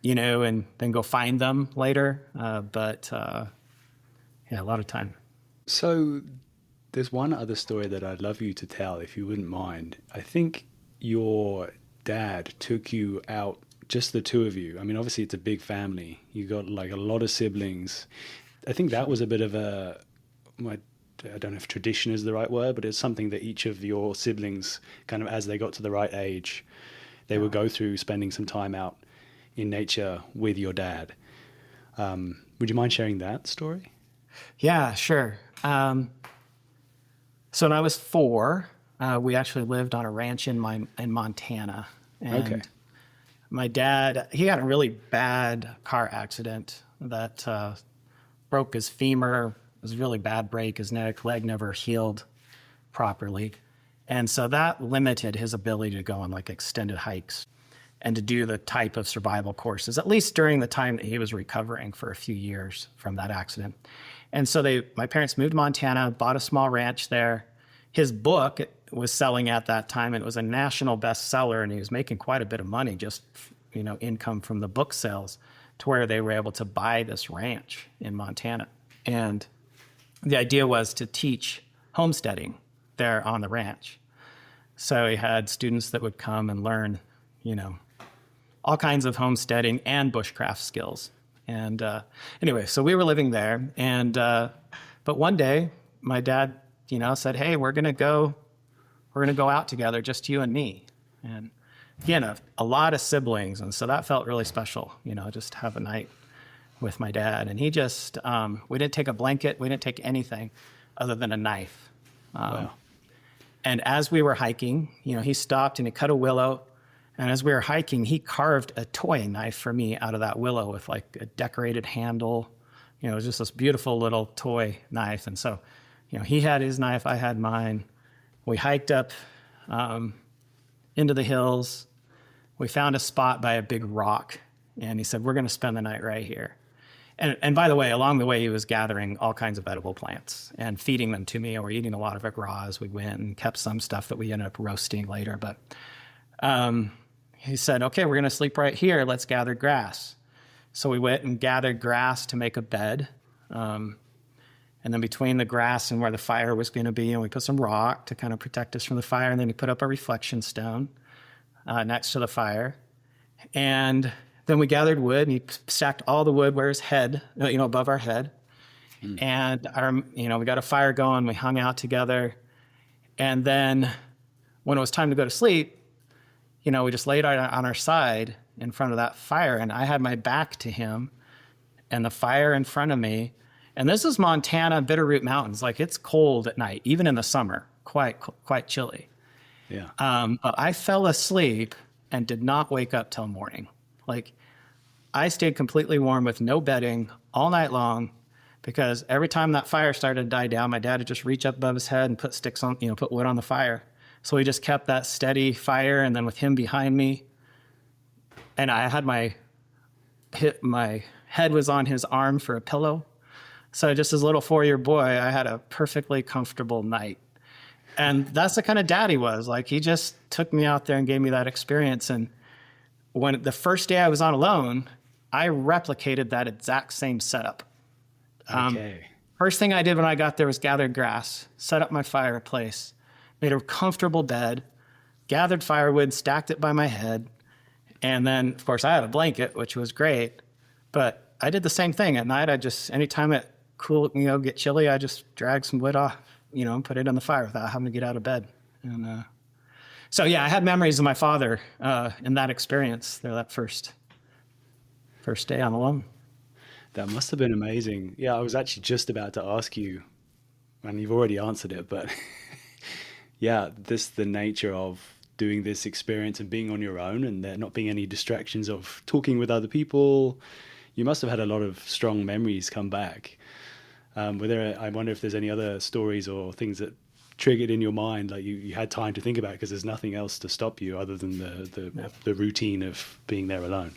and then go find them later. But a lot of time. So there's one other story that I'd love you to tell, if you wouldn't mind. I think your dad took you out, just the two of you. I mean, obviously it's a big family. You got a lot of siblings. I think that was a bit of I don't know if tradition is the right word, but it's something that each of your siblings kind of, as they got to the right age, they would go through spending some time out in nature with your dad. Would you mind sharing that story? Yeah, sure. So when I was 4, We actually lived on a ranch in Montana. And Okay. my dad, he had a really bad car accident that broke his femur. It was a really bad break. His leg never healed properly. And so that limited his ability to go on like extended hikes and to do the type of survival courses, at least during the time that he was recovering for a few years from that accident. And so my parents moved to Montana, bought a small ranch there. His book was selling at that time, and it was a national bestseller, and he was making quite a bit of money, just, income from the book sales, to where they were able to buy this ranch in Montana. And the idea was to teach homesteading there on the ranch. So he had students that would come and learn, all kinds of homesteading and bushcraft skills. And anyway, so we were living there. And but one day, my dad, said, "Hey, we're gonna go out together, just you and me." And again, a lot of siblings, and so that felt really special, just to have a night with my dad. And he just, we didn't take a blanket, we didn't take anything other than a knife. Wow. And as we were hiking, he stopped and he cut a willow. And as we were hiking, he carved a toy knife for me out of that willow with like a decorated handle. It was just this beautiful little toy knife. And so, he had his knife, I had mine. We hiked up into the hills. We found a spot by a big rock. And he said, "We're going to spend the night right here." And by the way, along the way, he was gathering all kinds of edible plants and feeding them to me. Or eating a lot of it raw as we went, and kept some stuff that we ended up roasting later. But he said, "Okay, we're going to sleep right here. Let's gather grass." So we went and gathered grass to make a bed. And then between the grass and where the fire was going to be, and we put some rock to kind of protect us from the fire. And then he put up a reflection stone next to the fire. And then we gathered wood, and he stacked all the wood where his head, above our head. And we got a fire going. We hung out together. And then when it was time to go to sleep, we just laid on our side in front of that fire, and I had my back to him and the fire in front of me. And this is Montana, Bitterroot Mountains. Like, it's cold at night, even in the summer, quite chilly. Yeah. But I fell asleep and did not wake up till morning. Like, I stayed completely warm with no bedding all night long, because every time that fire started to die down, my dad would just reach up above his head and put sticks on, put wood on the fire. So we just kept that steady fire, and then with him behind me, and I had my head was on his arm for a pillow. So just as a little 4-year boy, I had a perfectly comfortable night. And that's the kind of dad he was. Like, he just took me out there and gave me that experience. And when the first day I was on alone, I replicated that exact same setup. Okay. First thing I did when I got there was gathered grass, set up my fireplace, made a comfortable bed, gathered firewood, stacked it by my head. And then, of course, I had a blanket, which was great. But I did the same thing at night. Anytime it get chilly, I just drag some wood off, and put it on the fire without having to get out of bed. And so, yeah, I had memories of my father in that experience there, that first day on alone. That must have been amazing. Yeah, I was actually just about to ask you, and you've already answered it, but yeah, the nature of doing this experience and being on your own, and there not being any distractions of talking with other people. You must have had a lot of strong memories come back. I wonder if there's any other stories or things that triggered in your mind, like you had time to think about, because there's nothing else to stop you other than the routine of being there alone.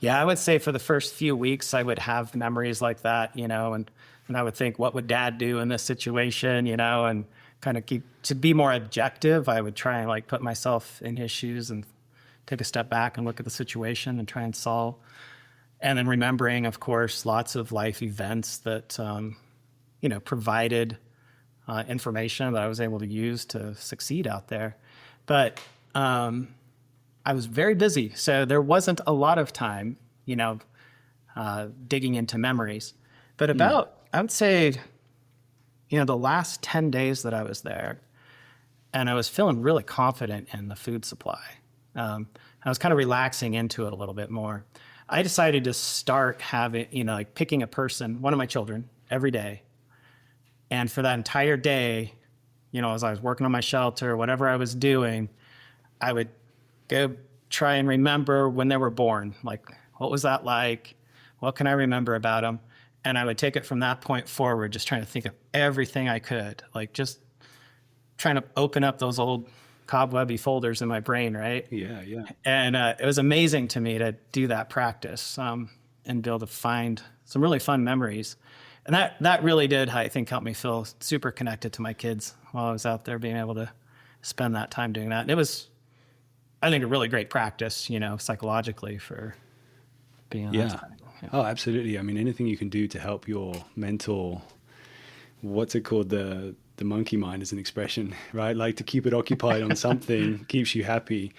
Yeah, I would say for the first few weeks, I would have memories like that, and I would think, what would Dad do in this situation, and kind of to be more objective. I would try and put myself in his shoes and take a step back and look at the situation and try and solve. And then remembering, of course, lots of life events that, provided information that I was able to use to succeed out there. But I was very busy, so there wasn't a lot of time, digging into memories. But I would say, the last 10 days that I was there, and I was feeling really confident in the food supply. I was kind of relaxing into it a little bit more. I decided to start having, picking a person, one of my children, every day. And for that entire day, as I was working on my shelter, whatever I was doing, I would go try and remember when they were born. Like, what was that like? What can I remember about them? And I would take it from that point forward, just trying to think of everything I could, like just trying to open up those old cobwebby folders in my brain, right? Yeah, yeah. And it was amazing to me to do that practice and be able to find some really fun memories. And that really did, I think, help me feel super connected to my kids while I was out there, being able to spend that time doing that. And it was, I think, a really great practice, psychologically for being on that side. Yeah. Oh, absolutely. I mean, anything you can do to help your mental, what's it called? The monkey mind is an expression, right? Like to keep it occupied on something keeps you happy.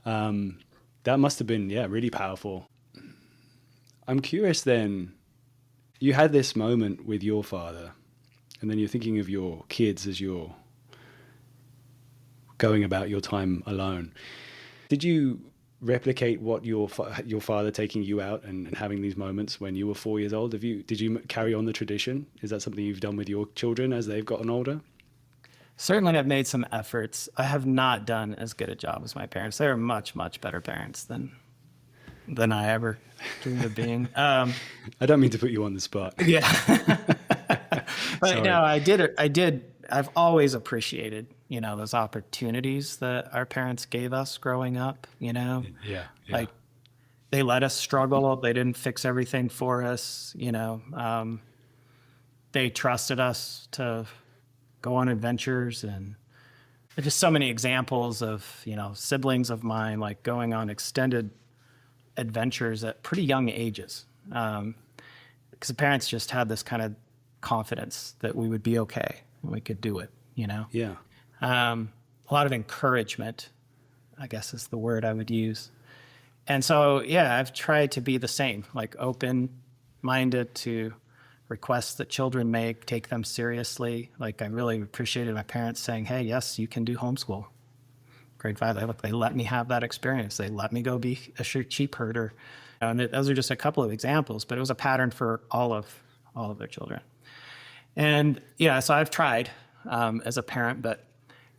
That must have been, really powerful. I'm curious then, you had this moment with your father, and then you're thinking of your kids as you're going about your time alone. Did you replicate what your father taking you out and having these moments when you were 4 years old? Did you carry on the tradition? Is that something you've done with your children as they've gotten older? Certainly, I've made some efforts. I have not done as good a job as my parents. They are much, much better parents than I ever dreamed of being. I don't mean to put you on the spot. Yeah. But no, I did. I've always appreciated, those opportunities that our parents gave us growing up, Yeah. Like they let us struggle. They didn't fix everything for us. They trusted us to go on adventures, and there's just so many examples of, siblings of mine, like going on extended adventures at pretty young ages. Because the parents just had this kind of confidence that we would be okay and we could do it, Yeah. A lot of encouragement, I guess is the word I would use. And so, I've tried to be the same, like open-minded to requests that children make, take them seriously. Like I really appreciated my parents saying, hey, yes, you can do homeschool. Grade 5, they let me have that experience. They let me go be a sheep herder. And those are just a couple of examples, but it was a pattern for all of their children. And so I've tried as a parent, but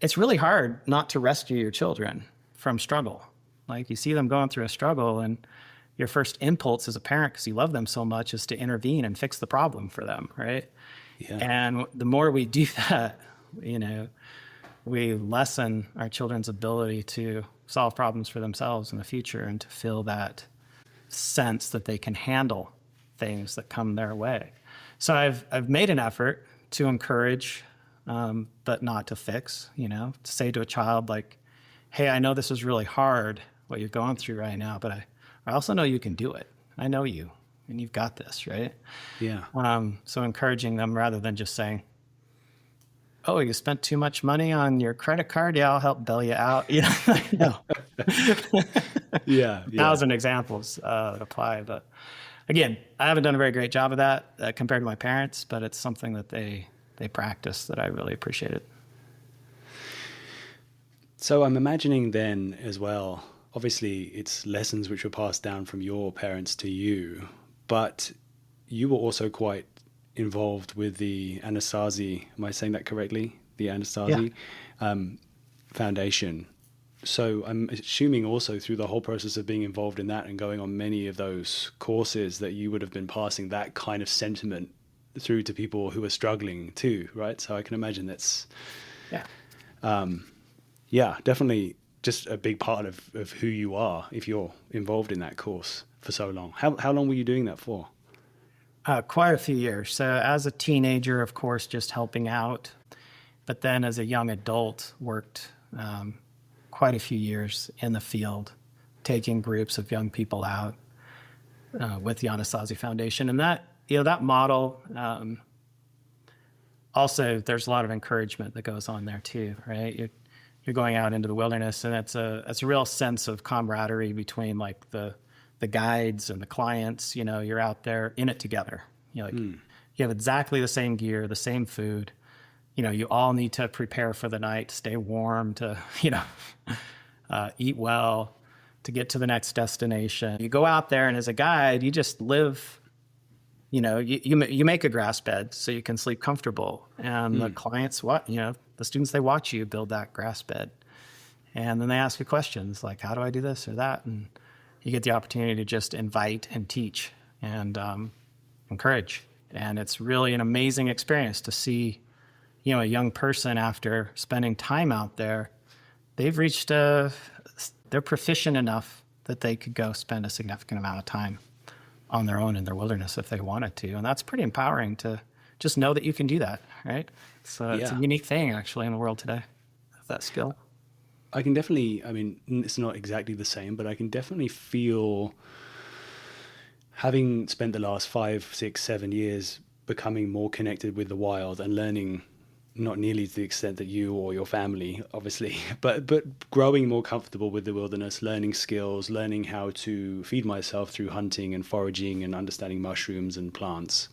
it's really hard not to rescue your children from struggle. Like you see them going through a struggle, and your first impulse as a parent, because you love them so much, is to intervene and fix the problem for them, right? Yeah. And the more we do that, we lessen our children's ability to solve problems for themselves in the future and to feel that sense that they can handle things that come their way. So I've made an effort to encourage, but not to fix, to say to a child like, hey, I know this is really hard, what you're going through right now, but I also know you can do it. I know you, and you've got this, right? Yeah. So encouraging them rather than just saying, oh, you spent too much money on your credit card? Yeah, I'll help bail you out. No. Yeah. 1,000 examples that apply. But again, I haven't done a very great job of that compared to my parents, but it's something that they practice that I really appreciated. So I'm imagining then as well, obviously it's lessons which were passed down from your parents to you, but you were also quite involved with the Anasazi, am I saying that correctly? The Anasazi Foundation. So I'm assuming also through the whole process of being involved in that and going on many of those courses that you would have been passing that kind of sentiment through to people who are struggling too, right? So I can imagine that's, definitely just a big part of who you are if you're involved in that course for so long. How long were you doing that for? Quite a few years. So as a teenager, of course, just helping out. But then as a young adult, worked quite a few years in the field, taking groups of young people out with the Anasazi Foundation. And that model, also there's a lot of encouragement that goes on there too, right? You're going out into the wilderness, and it's a real sense of camaraderie between like the guides and the clients. You're out there in it together. You have exactly the same gear, the same food. You all need to prepare for the night, stay warm, to eat well, to get to the next destination. You go out there, and as a guide, you just live you make a grass bed so you can sleep comfortable, and the clients, the students, they watch you build that grass bed, and then they ask you questions like, how do I do this or that? And you get the opportunity to just invite and teach and encourage. And it's really an amazing experience to see, a young person, after spending time out there, they've reached they're proficient enough that they could go spend a significant amount of time on their own in their wilderness if they wanted to. And that's pretty empowering to just know that you can do that, right? So it's a unique thing actually in the world today, that skill. I can definitely, it's not exactly the same, but I can definitely feel, having spent the last 5, 6, 7 years becoming more connected with the wild and learning, not nearly to the extent that you or your family, obviously, but growing more comfortable with the wilderness, learning skills, learning how to feed myself through hunting and foraging and understanding mushrooms and plants,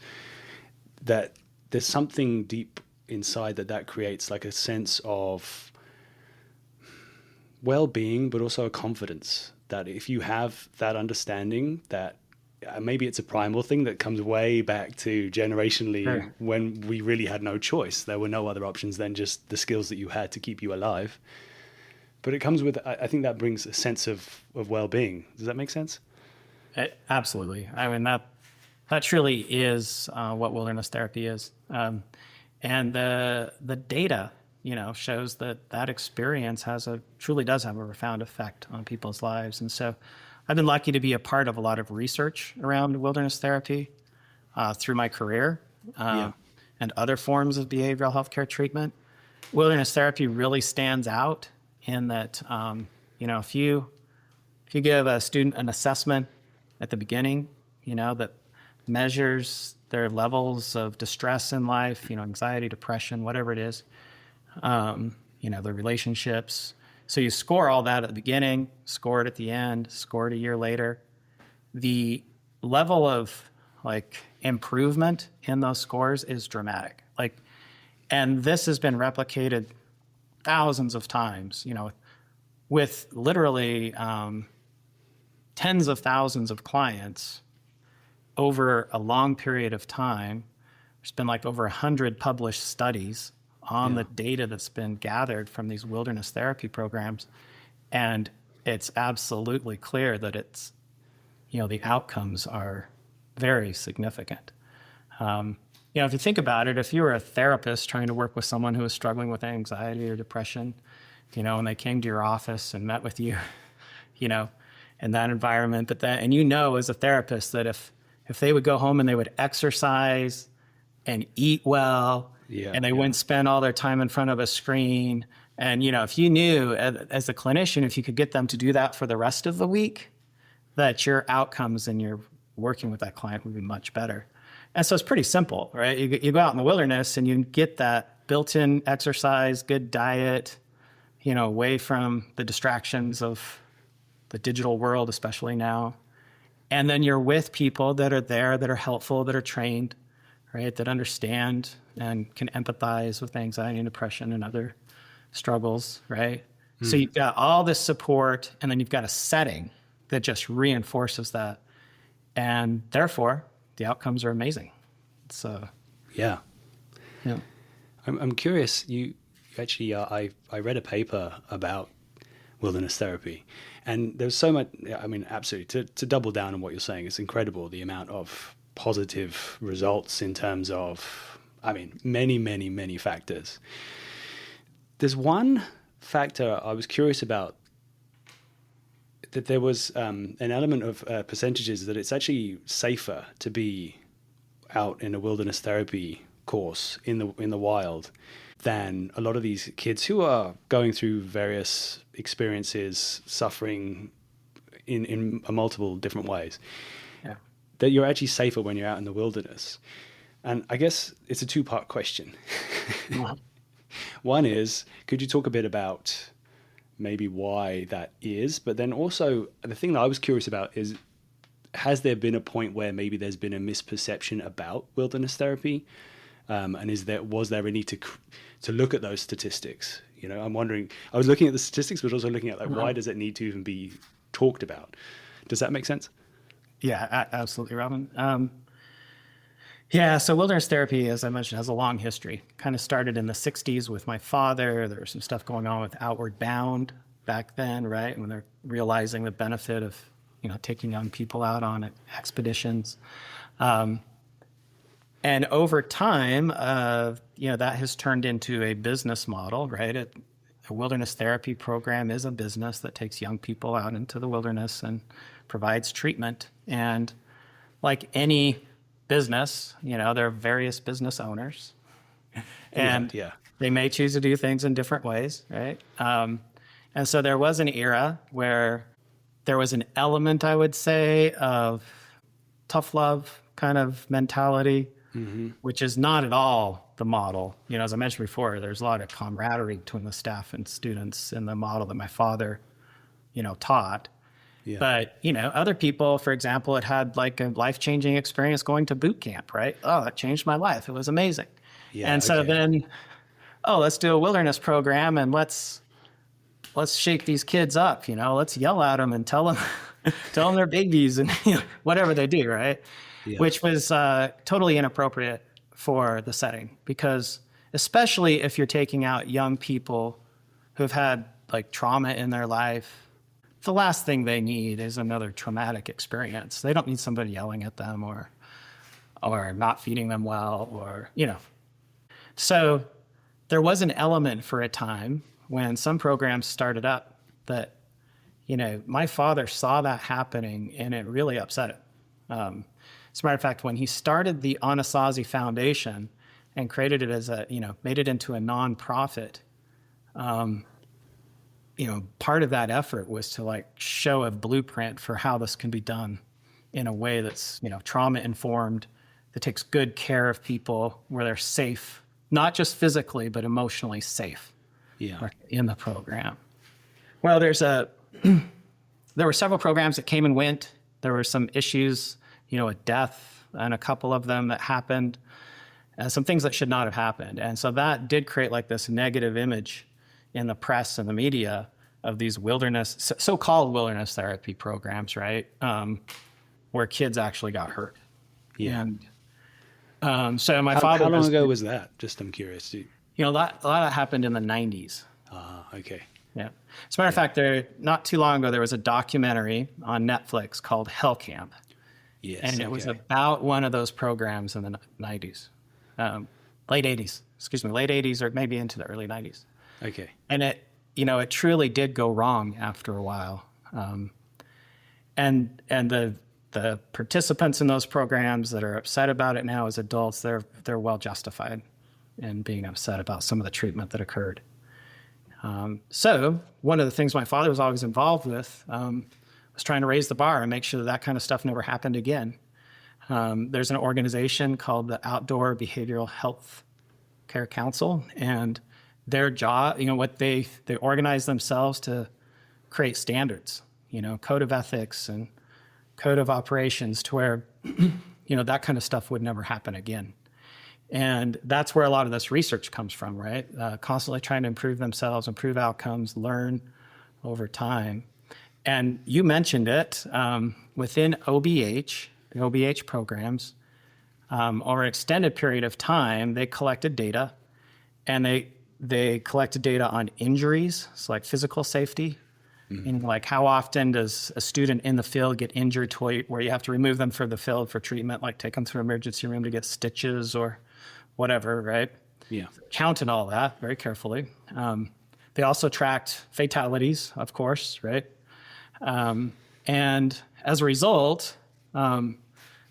that there's something deep inside that creates like a sense of well-being, but also a confidence that if you have that understanding, that maybe it's a primal thing that comes way back to generationally, when we really had no choice. There were no other options than just the skills that you had to keep you alive. But it comes with, I think that brings a sense of well-being. Does that make sense? Absolutely. That truly is what wilderness therapy is. And the data, shows that experience truly does have a profound effect on people's lives. And so I've been lucky to be a part of a lot of research around wilderness therapy through my career and other forms of behavioral healthcare treatment. Wilderness therapy really stands out in that, if you give a student an assessment at the beginning, that measures their levels of distress in life, anxiety, depression, whatever it is, their relationships. So you score all that at the beginning, score it at the end, score it a year later. The level of improvement in those scores is dramatic. And this has been replicated thousands of times, with literally tens of thousands of clients over a long period of time. There's been over 100 published studies on the data that's been gathered from these wilderness therapy programs. And it's absolutely clear that it's, the outcomes are very significant. If you think about it, if you were a therapist trying to work with someone who was struggling with anxiety or depression, and they came to your office and met with you, in that environment, and as a therapist that if they would go home and they would exercise and eat well, and they wouldn't spend all their time in front of a screen. And, if you knew as a clinician, if you could get them to do that for the rest of the week, that your outcomes and your working with that client would be much better. And so it's pretty simple, right? You go out in the wilderness and you get that built-in exercise, good diet, away from the distractions of the digital world, especially now. And then you're with people that are there, that are helpful, that are trained, right, that understand and can empathize with anxiety and depression and other struggles, right? So you've got all this support, and then you've got a setting that just reinforces that. And therefore, the outcomes are amazing. So, yeah. I'm curious. You actually, I read a paper about wilderness therapy, and there's so much. Absolutely. To double down on what you're saying, it's incredible the amount of positive results in terms of, many, many, many factors. There's one factor I was curious about, that there was an element of percentages that it's actually safer to be out in a wilderness therapy course in the wild than a lot of these kids who are going through various experiences, suffering in multiple different ways. Yeah. That you're actually safer when you're out in the wilderness. And I guess it's a two-part question. One is, could you talk a bit about maybe why that is? But then also, the thing that I was curious about is, has there been a point where maybe there's been a misperception about wilderness therapy? And was there a need to look at those statistics? I'm wondering, I was looking at the statistics, but also looking at why does it need to even be talked about? Does that make sense? Yeah, absolutely, Robin. Yeah, so wilderness therapy, as I mentioned, has a long history. Kind of started in the 60s with my father. There was some stuff going on with Outward Bound back then, right? When they're realizing the benefit of, taking young people out on expeditions. And over time, that has turned into a business model, right? A wilderness therapy program is a business that takes young people out into the wilderness and provides treatment. And like any business, there are various business owners, and they may choose to do things in different ways, right? And so there was an era where there was an element, I would say, of tough love kind of mentality, which is not at all the model. As I mentioned before, there's a lot of camaraderie between the staff and students in the model that my father, taught. Yeah. But, other people, for example, had like a life-changing experience going to boot camp, right? Oh, that changed my life. It was amazing. Yeah, and so then, let's do a wilderness program and let's shake these kids up, let's yell at them and tell them they're babies and whatever they do, right? Yeah. Which was totally inappropriate for the setting, because especially if you're taking out young people who've had like trauma in their life, the last thing they need is another traumatic experience. They don't need somebody yelling at them or not feeding them well, or. So there was an element for a time when some programs started up that, my father saw that happening and it really upset him. As a matter of fact, when he started the Anasazi Foundation and created it as made it into a nonprofit, part of that effort was to like show a blueprint for how this can be done in a way that's, trauma informed, that takes good care of people, where they're safe, not just physically, but emotionally safe in the program. Well, there were several programs that came and went. There were some issues, with death and a couple of them that happened, some things that should not have happened. And so that did create like this negative image in the press and the media of these so-called wilderness therapy programs, right? Where kids actually got hurt. Yeah. And so my father. How long ago was that? Just I'm curious. A lot of that happened in the 90s. Okay. Yeah. As a matter of fact, not too long ago, there was a documentary on Netflix called Hell Camp. Yes. And it was about one of those programs in the 90s, late 80s or maybe into the early 90s. Okay. And it truly did go wrong after a while. And the participants in those programs that are upset about it now as adults, they're well justified in being upset about some of the treatment that occurred. So one of the things my father was always involved with was trying to raise the bar and make sure that kind of stuff never happened again. There's an organization called the Outdoor Behavioral Health Care Council, and their job, they organize themselves to create standards, code of ethics and code of operations to where, that kind of stuff would never happen again. And that's where a lot of this research comes from, right? Constantly trying to improve themselves, improve outcomes, learn over time. And you mentioned it, within OBH, the OBH programs, over an extended period of time, they collected data, and they collected data on injuries, so like physical safety, and like how often does a student in the field get injured to where you have to remove them from the field for treatment, like take them to an emergency room to get stitches or whatever, right? Yeah. Counted all that very carefully. They also tracked fatalities, of course, right? And as a result, the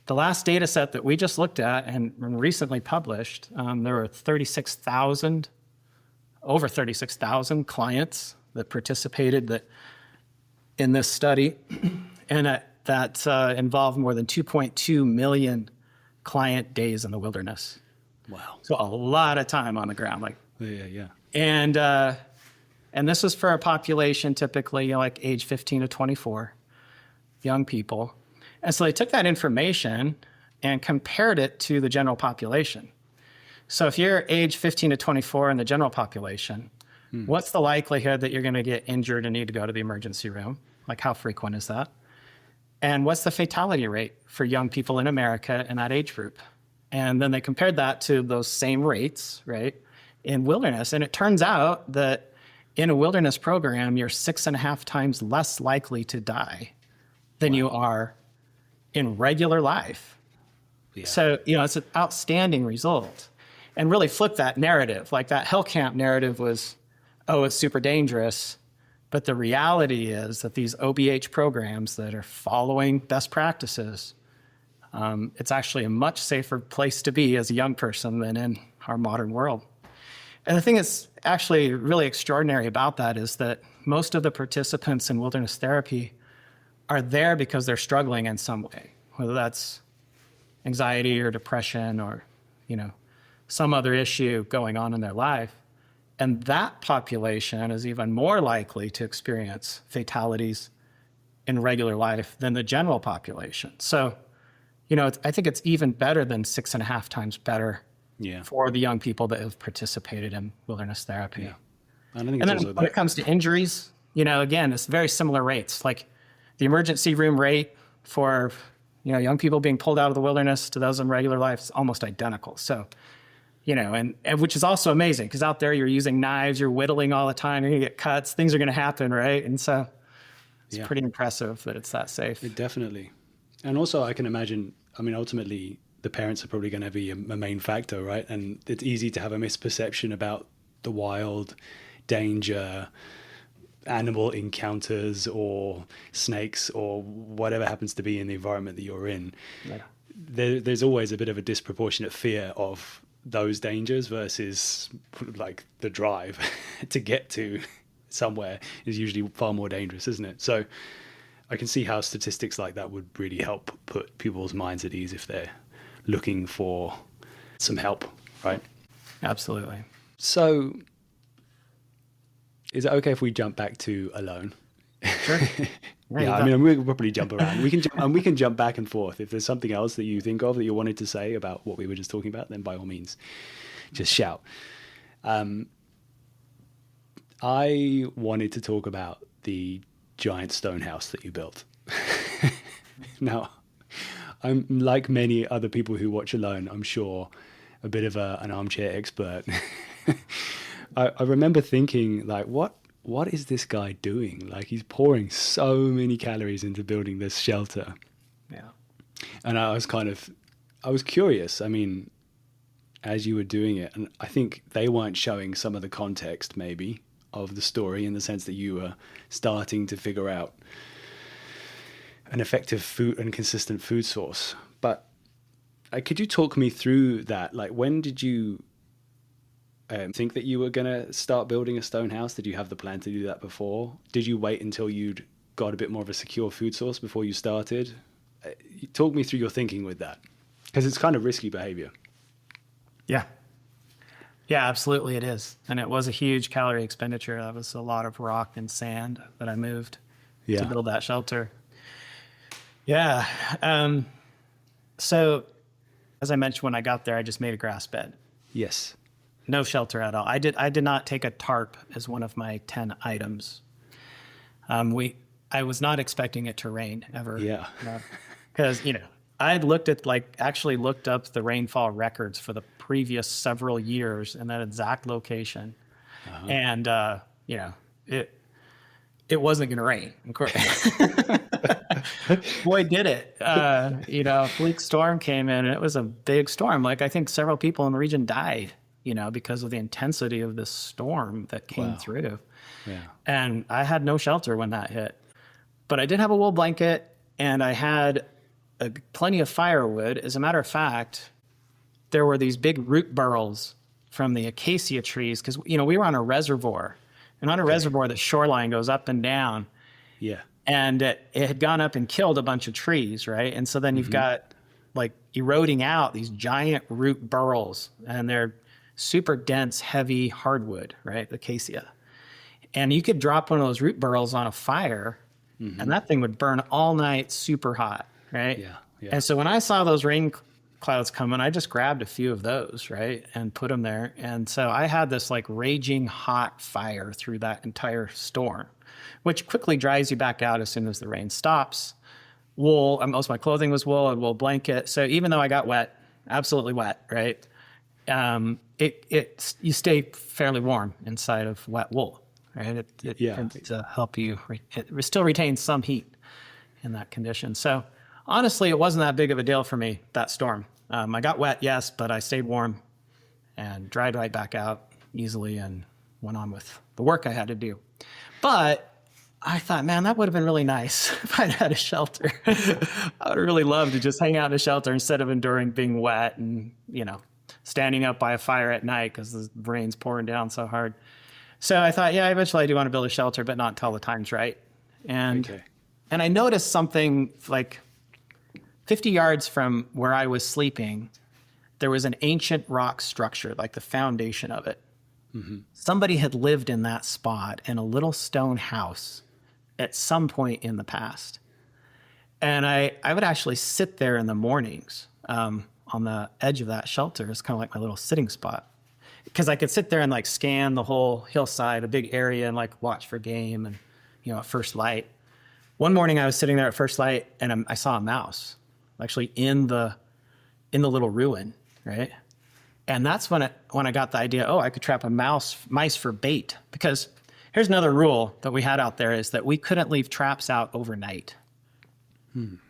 last data set that we just looked at and recently published, there were over 36,000 clients that participated in this study, and that involved more than 2.2 million client days in the wilderness. Wow. So a lot of time on the ground. Yeah. And this was for a population typically like age 15 to 24, young people. And so they took that information and compared it to the general population. So if you're age 15 to 24 in the general population, what's the likelihood that you're going to get injured and need to go to the emergency room? Like, how frequent is that? And what's the fatality rate for young people in America in that age group? And then they compared that to those same rates, right, in wilderness. And it turns out that in a wilderness program, you're 6.5 times less likely to die than you are in regular life. Yeah. So, it's an outstanding result. And really flip that narrative. Like that Hell Camp narrative was, oh, it's super dangerous. But the reality is that these OBH programs that are following best practices, it's actually a much safer place to be as a young person than in our modern world. And the thing that's actually really extraordinary about that is that most of the participants in wilderness therapy are there because they're struggling in some way, whether that's anxiety or depression or, some other issue going on in their life. And that population is even more likely to experience fatalities in regular life than the general population. So, I think it's even better than 6.5 times better for the young people that have participated in wilderness therapy. Yeah. And then when it comes to injuries, again, it's very similar rates. Like the emergency room rate for, young people being pulled out of the wilderness to those in regular life is almost identical. So, and which is also amazing because out there you're using knives, you're whittling all the time, you're going to get cuts, things are going to happen, right? And so it's pretty impressive that it's that safe. Definitely. And also I can imagine, ultimately the parents are probably going to be a main factor, right? And it's easy to have a misperception about the wild, danger, animal encounters or snakes or whatever happens to be in the environment that you're in. Yeah. There's always a bit of a disproportionate fear of those dangers versus like the drive to get to somewhere is usually far more dangerous, isn't it? So I can see how statistics like that would really help put people's minds at ease if they're looking for some help, right? Absolutely. So is it okay if we jump back to alone? Sure. We'll probably jump around. We can jump back and forth. If there's something else that you think of that you wanted to say about what we were just talking about, then by all means, just shout. I wanted to talk about the giant stone house that you built. Now, I'm like many other people who watch Alone, I'm sure, a bit of an armchair expert. I remember thinking, like, what is this guy doing? Like, he's pouring so many calories into building this shelter. Yeah. And I was curious. As you were doing it, and I think they weren't showing some of the context maybe of the story in the sense that you were starting to figure out an effective food and consistent food source. But could you talk me through that? Like, when did you think that you were going to start building a stone house? Did you have the plan to do that before? Did you wait until you'd got a bit more of a secure food source before you started? Talk me through your thinking with that, because it's kind of risky behavior. Yeah. Yeah, absolutely it is. And it was a huge calorie expenditure. That was a lot of rock and sand that I moved to build that shelter. Yeah. So as I mentioned, when I got there, I just made a grass bed. Yes. No shelter at all. I did not take a tarp as one of my 10 items. I was not expecting it to rain ever. Yeah. Because, I had actually looked up the rainfall records for the previous several years in that exact location. Uh-huh. And, it wasn't going to rain, of course. Boy, did it. A bleak storm came in, and it was a big storm. Like, I think several people in the region died, because of the intensity of this storm that came through. Yeah. And I had no shelter when that hit. But I did have a wool blanket, and I had plenty of firewood. As a matter of fact, there were these big root burls from the acacia trees because, we were on a reservoir. And on a reservoir, the shoreline goes up and down. Yeah. And it had gone up and killed a bunch of trees, right? And so then you've got, eroding out these giant root burls. And they're super dense, heavy hardwood, right? Acacia. And you could drop one of those root burls on a fire, and that thing would burn all night super hot, right? Yeah. And so when I saw those rain clouds coming, I just grabbed a few of those, right, and put them there. And so I had this raging hot fire through that entire storm, which quickly dries you back out as soon as the rain stops. Wool, most of my clothing was wool, and wool blanket. So even though I got wet, absolutely wet, right? You stay fairly warm inside of wet wool, right? It tends to help you. It still retains some heat in that condition. So honestly, it wasn't that big of a deal for me, that storm. I got wet, yes, but I stayed warm and dried right back out easily and went on with the work I had to do. But I thought, man, that would have been really nice if I'd had a shelter. I would really love to just hang out in a shelter instead of enduring being wet and, standing up by a fire at night because the rain's pouring down so hard. So I thought, yeah, eventually I do want to build a shelter, but not until the time's right. And I noticed something like 50 yards from where I was sleeping, there was an ancient rock structure, like the foundation of it. Mm-hmm. Somebody had lived in that spot in a little stone house at some point in the past. And I would actually sit there in the mornings on the edge of that shelter. It's kind of like my little sitting spot because I could sit there and like scan the whole hillside, a big area, and like watch for game and, at first light. One morning I was sitting there at first light and I saw a mouse actually in the little ruin, right? And that's when I got the idea, I could trap mice for bait. Because here's another rule that we had out there is that we couldn't leave traps out overnight.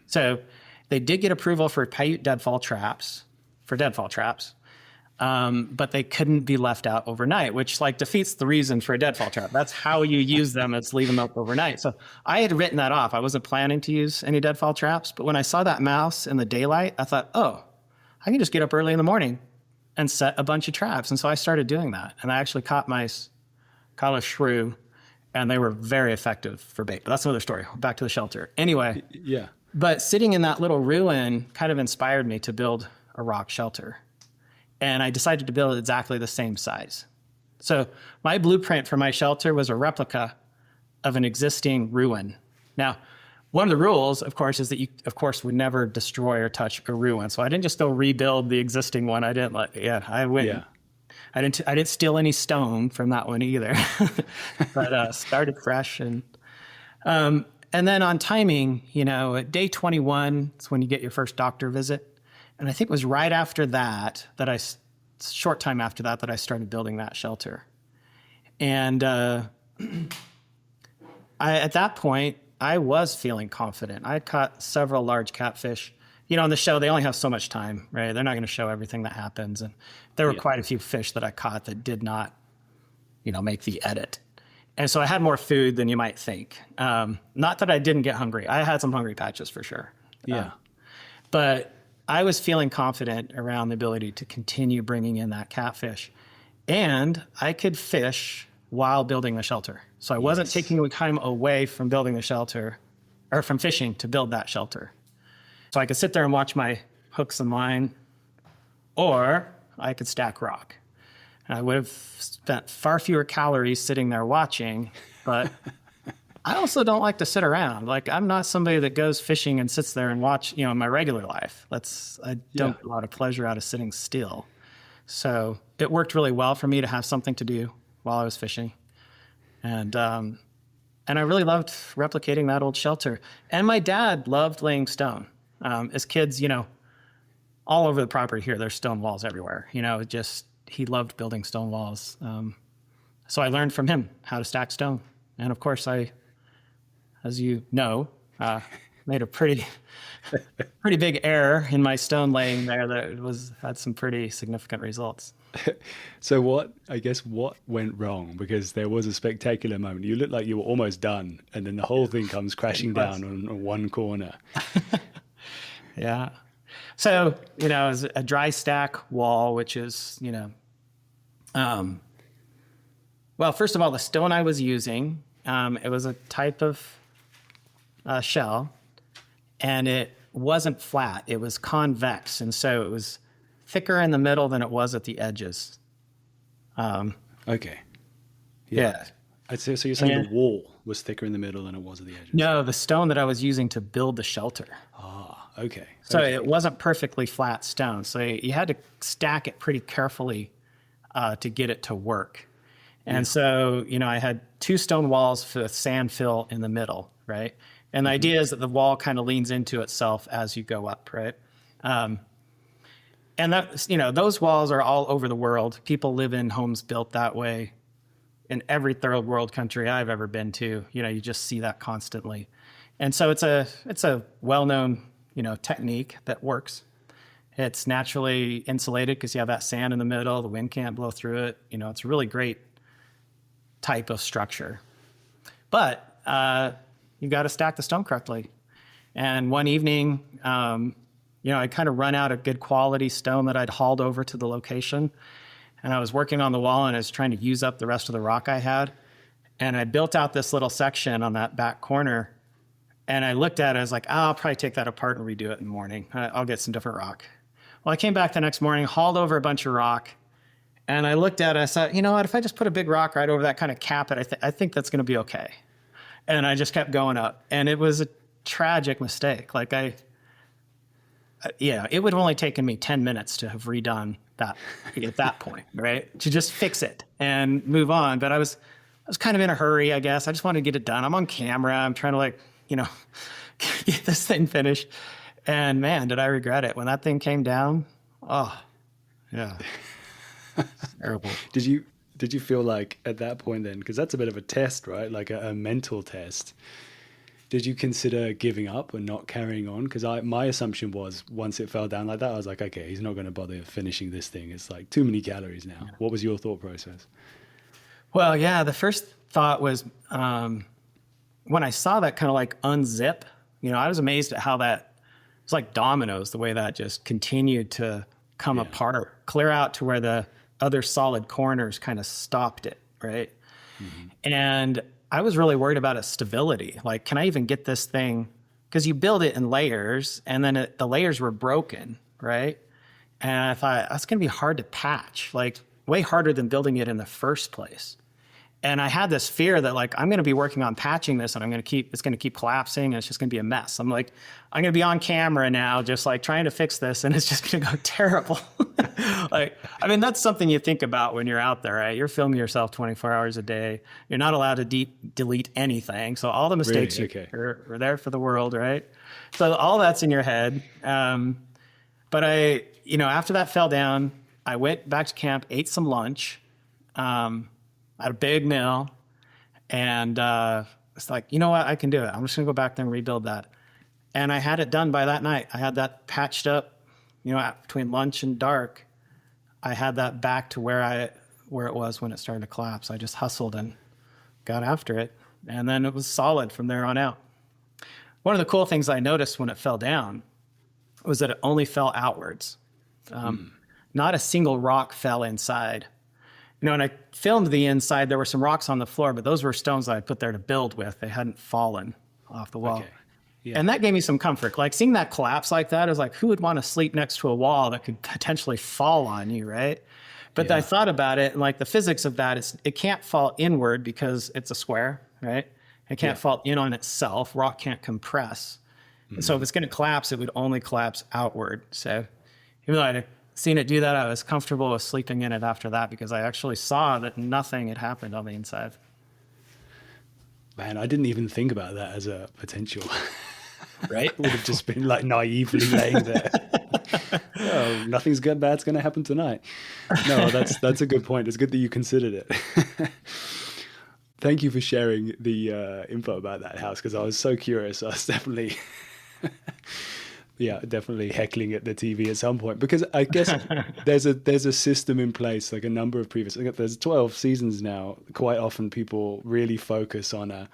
So they did get approval for Paiute deadfall traps, but they couldn't be left out overnight, which defeats the reason for a deadfall trap. That's how you use them, is leave them up overnight. So I had written that off. I wasn't planning to use any deadfall traps, but when I saw that mouse in the daylight, I thought, I can just get up early in the morning and set a bunch of traps. And so I started doing that. And I actually caught a shrew, and they were very effective for bait. But that's another story. Back to the shelter. Anyway. Yeah. But sitting in that little ruin kind of inspired me to build a rock shelter. And I decided to build exactly the same size. So my blueprint for my shelter was a replica of an existing ruin. Now, one of the rules, of course, is that you, of course, would never destroy or touch a ruin. So I didn't just go rebuild the existing one. I didn't I went. Yeah. I didn't steal any stone from that one either, but started fresh. And then on timing, at day 21 is when you get your first doctor visit. And I think it was right after that short time after that I started building that shelter. And at that point, I was feeling confident. I had caught several large catfish. On the show, they only have so much time, right? They're not going to show everything that happens. And there were quite a few fish that I caught that did not, make the edit. And so I had more food than you might think. Not that I didn't get hungry. I had some hungry patches for sure. Yeah. But I was feeling confident around the ability to continue bringing in that catfish. And I could fish while building the shelter. So I wasn't taking time away from building the shelter or from fishing to build that shelter. So I could sit there and watch my hooks and line, or I could stack rock. And I would have spent far fewer calories sitting there watching, but I also don't like to sit around. I'm not somebody that goes fishing and sits there and watch, in my regular life. I don't get a lot of pleasure out of sitting still. So it worked really well for me to have something to do while I was fishing. And I really loved replicating that old shelter. And my dad loved laying stone. As kids, all over the property here, there's stone walls everywhere. He loved building stone walls. So I learned from him how to stack stone. And of course, as you know, made a pretty big error in my stone laying there that had some pretty significant results. So what went wrong? Because there was a spectacular moment. You looked like you were almost done, and then the whole thing comes crashing down on one corner. Yeah. So, it was a dry stack wall, which is, well, first of all, the stone I was using, it was a type of shell, and it wasn't flat. It was convex, and so it was thicker in the middle than it was at the edges. Okay. Yeah. So you're saying the wall was thicker in the middle than it was at the edges? No, the stone that I was using to build the shelter. Okay. So it wasn't perfectly flat stone. So you had to stack it pretty carefully to get it to work. And so, I had two stone walls with sand fill in the middle, right? And the idea is that the wall kind of leans into itself as you go up, right? And that, you know, those walls are all over the world. People live in homes built that way in every third world country I've ever been to. You know, you just see that constantly. And so it's a well-known, you know, technique that works. It's naturally insulated because you have that sand in the middle. The wind can't blow through it. You know, it's a really great type of structure. But you got to stack the stone correctly. And one evening, you know, I kind of run out of good quality stone that I'd hauled over to the location. And I was working on the wall and I was trying to use up the rest of the rock I had. And I built out this little section on that back corner. And I looked at it, I was like, oh, I'll probably take that apart and redo it in the morning. I'll get some different rock. Well, I came back the next morning, hauled over a bunch of rock. And I looked at it, I said, you know what, if I just put a big rock right over that, kind of cap it, I think that's going to be okay. And I just kept going up. And it was a tragic mistake. Like it would have only taken me 10 minutes to have redone that at that point, right? To just fix it and move on. But I was kind of in a hurry, I guess. I just wanted to get it done. I'm on camera. I'm trying to, like, you know, get this thing finished. And man, did I regret it. When that thing came down, oh, yeah. Terrible. Did you feel like at that point then, because that's a bit of a test, right? Like a mental test. Did you consider giving up and not carrying on? Because my assumption was once it fell down like that, I was like, okay, he's not going to bother finishing this thing. It's like too many calories now. What was your thought process? Well, yeah, the first thought was when I saw that kind of like unzip, you know, I was amazed at how that, it's like dominoes, the way that just continued to come apart, clear out to where the other solid corners kind of stopped it, right? Mm-hmm. And I was really worried about its stability. Like, can I even get this thing? Because you build it in layers, and then the layers were broken, right? And I thought, that's going to be hard to patch, like way harder than building it in the first place. And I had this fear that, like, I'm going to be working on patching this and it's going to keep collapsing and it's just going to be a mess. I'm like, I'm going to be on camera now, just like trying to fix this, and it's just going to go terrible. Like, I mean, that's something you think about when you're out there, right? You're filming yourself 24 hours a day. You're not allowed to delete anything. So all the mistakes are there for the world, right? So all that's in your head. But after that fell down, I went back to camp, ate some lunch, at a big mill, and it's like, you know what, I can do it. I'm just gonna go back there and rebuild that. And I had it done by that night. I had that patched up, you know, between lunch and dark. I had that back to where it was when it started to collapse. I just hustled and got after it, and then it was solid from there on out. One of the cool things I noticed when it fell down was that it only fell outwards. Not a single rock fell inside. You know, when I filmed the inside, there were some rocks on the floor, but those were stones that I put there to build with. They hadn't fallen off the wall. Okay. Yeah. And that gave me some comfort. Like, seeing that collapse like that is like, who would want to sleep next to a wall that could potentially fall on you, right? But I thought about it, and like the physics of that is it can't fall inward because it's a square, right? It can't fall in on itself. Rock can't compress. Mm-hmm. And so if it's going to collapse, it would only collapse outward. So even though I'd seen it do that, I was comfortable with sleeping in it after that because I actually saw that nothing had happened on the inside. Man, I didn't even think about that as a potential. Right? It would have just been like naively laying there. Oh, nothing's bad's going to happen tonight. No, that's a good point. It's good that you considered it. Thank you for sharing the info about that house, because I was so curious. I was definitely... definitely heckling at the TV at some point, because I guess there's a system in place, like a number of previous, there's 12 seasons now. Quite often people really focus on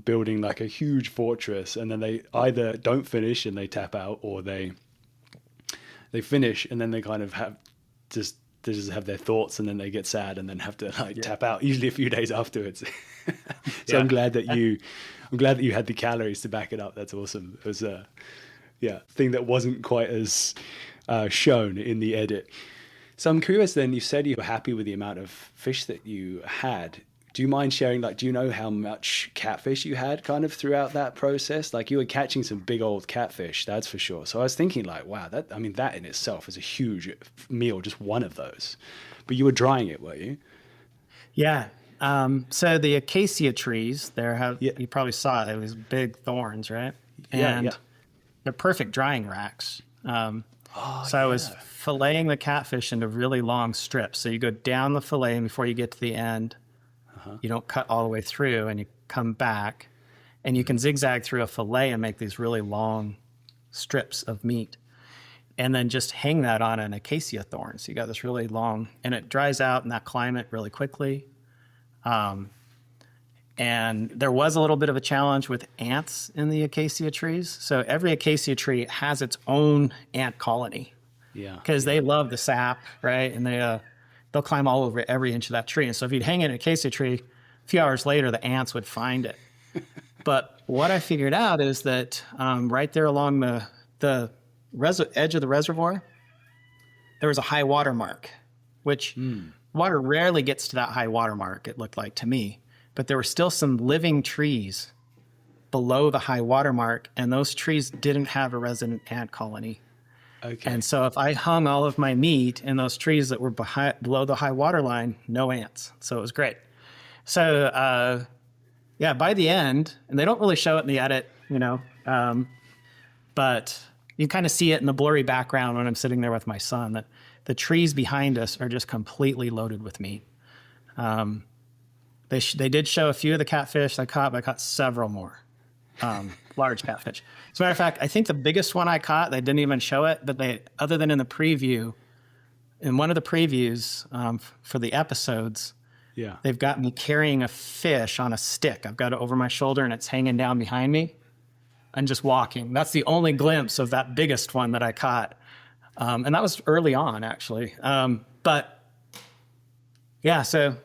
building like a huge fortress, and then they either don't finish and they tap out, or they finish and then they kind of have they just have their thoughts, and then they get sad and then have to tap out, usually a few days afterwards. So I'm glad that you had the calories to back it up. That's awesome. It was a thing that wasn't quite as shown in the edit. So I'm curious then, you said you were happy with the amount of fish that you had. Do you mind sharing, like, do you know how much catfish you had kind of throughout that process? Like, you were catching some big old catfish, that's for sure. So I was thinking like, wow, that in itself is a huge meal, just one of those. But you were drying it, were you? Yeah. So the acacia trees there you probably saw it was big thorns, right? And they're perfect drying racks. So I was filleting the catfish into really long strips. So you go down the fillet, and before you get to the end, you don't cut all the way through, and you come back, and you can zigzag through a fillet and make these really long strips of meat, and then just hang that on an acacia thorn. So you got this really long, and it dries out in that climate really quickly. And there was a little bit of a challenge with ants in the acacia trees. So every acacia tree has its own ant colony. Yeah. Because they love the sap, right? And they'll climb all over every inch of that tree. And so if you'd hang it in an acacia tree, a few hours later, the ants would find it. But what I figured out is that right there along the edge of the reservoir, there was a high water mark, which water rarely gets to that high water mark, it looked like to me. But there were still some living trees below the high water mark, and those trees didn't have a resident ant colony. Okay. And so if I hung all of my meat in those trees that were below the high water line, no ants. So it was great. So, by the end, and they don't really show it in the edit, but you kind of see it in the blurry background when I'm sitting there with my son, that the trees behind us are just completely loaded with meat. They did show a few of the catfish I caught, but I caught several more large catfish. As a matter of fact, I think the biggest one I caught, they didn't even show it, but other than in the preview, in one of the previews for the episodes, they've got me carrying a fish on a stick. I've got it over my shoulder, and it's hanging down behind me, and just walking. That's the only glimpse of that biggest one that I caught. And that was early on, actually. So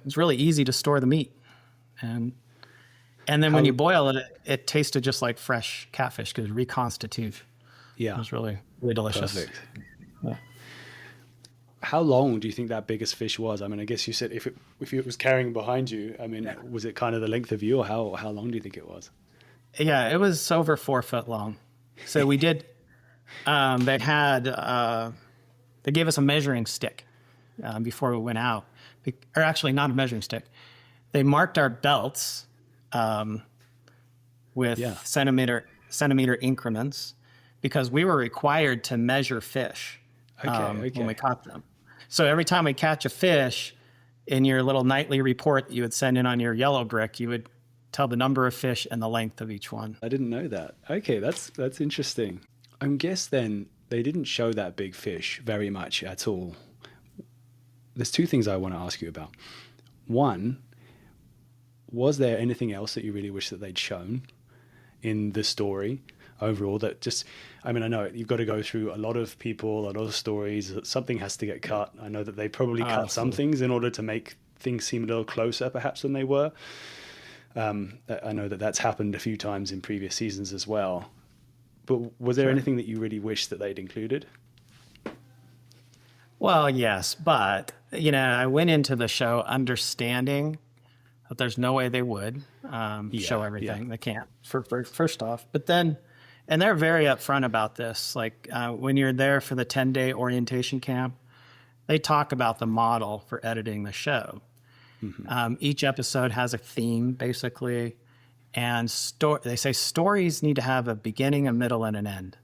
it's really easy to store the meat. And then when you boil it, it tasted just like fresh catfish because it reconstituted. Yeah. It was really, really delicious. Perfect. Yeah. How long do you think that biggest fish was? I mean, I guess you said if it was carrying behind you, I mean, was it kind of the length of you, or how long do you think it was? Yeah, it was over 4 foot long. So we did, they gave us a measuring stick before we went out. Or actually not a measuring stick. They marked our belts with centimeter increments because we were required to measure fish when we caught them. So every time we catch a fish, in your little nightly report that you would send in on your yellow brick, you would tell the number of fish and the length of each one. I didn't know that. Okay, that's interesting. I guess then they didn't show that big fish very much at all. There's two things I want to ask you about. One, was there anything else that you really wish that they'd shown in the story overall that just, I mean, I know you've got to go through a lot of people, a lot of stories, something has to get cut. I know that they probably cut some things in order to make things seem a little closer perhaps than they were. I know that that's happened a few times in previous seasons as well. But was there anything that you really wish that they'd included? Well, yes, but, I went into the show understanding that there's no way they would show everything. Yeah. They can't, first off. But then, and they're very upfront about this. Like when you're there for the 10-day orientation camp, they talk about the model for editing the show. Mm-hmm. Each episode has a theme, basically. And they say stories need to have a beginning, a middle, and an end.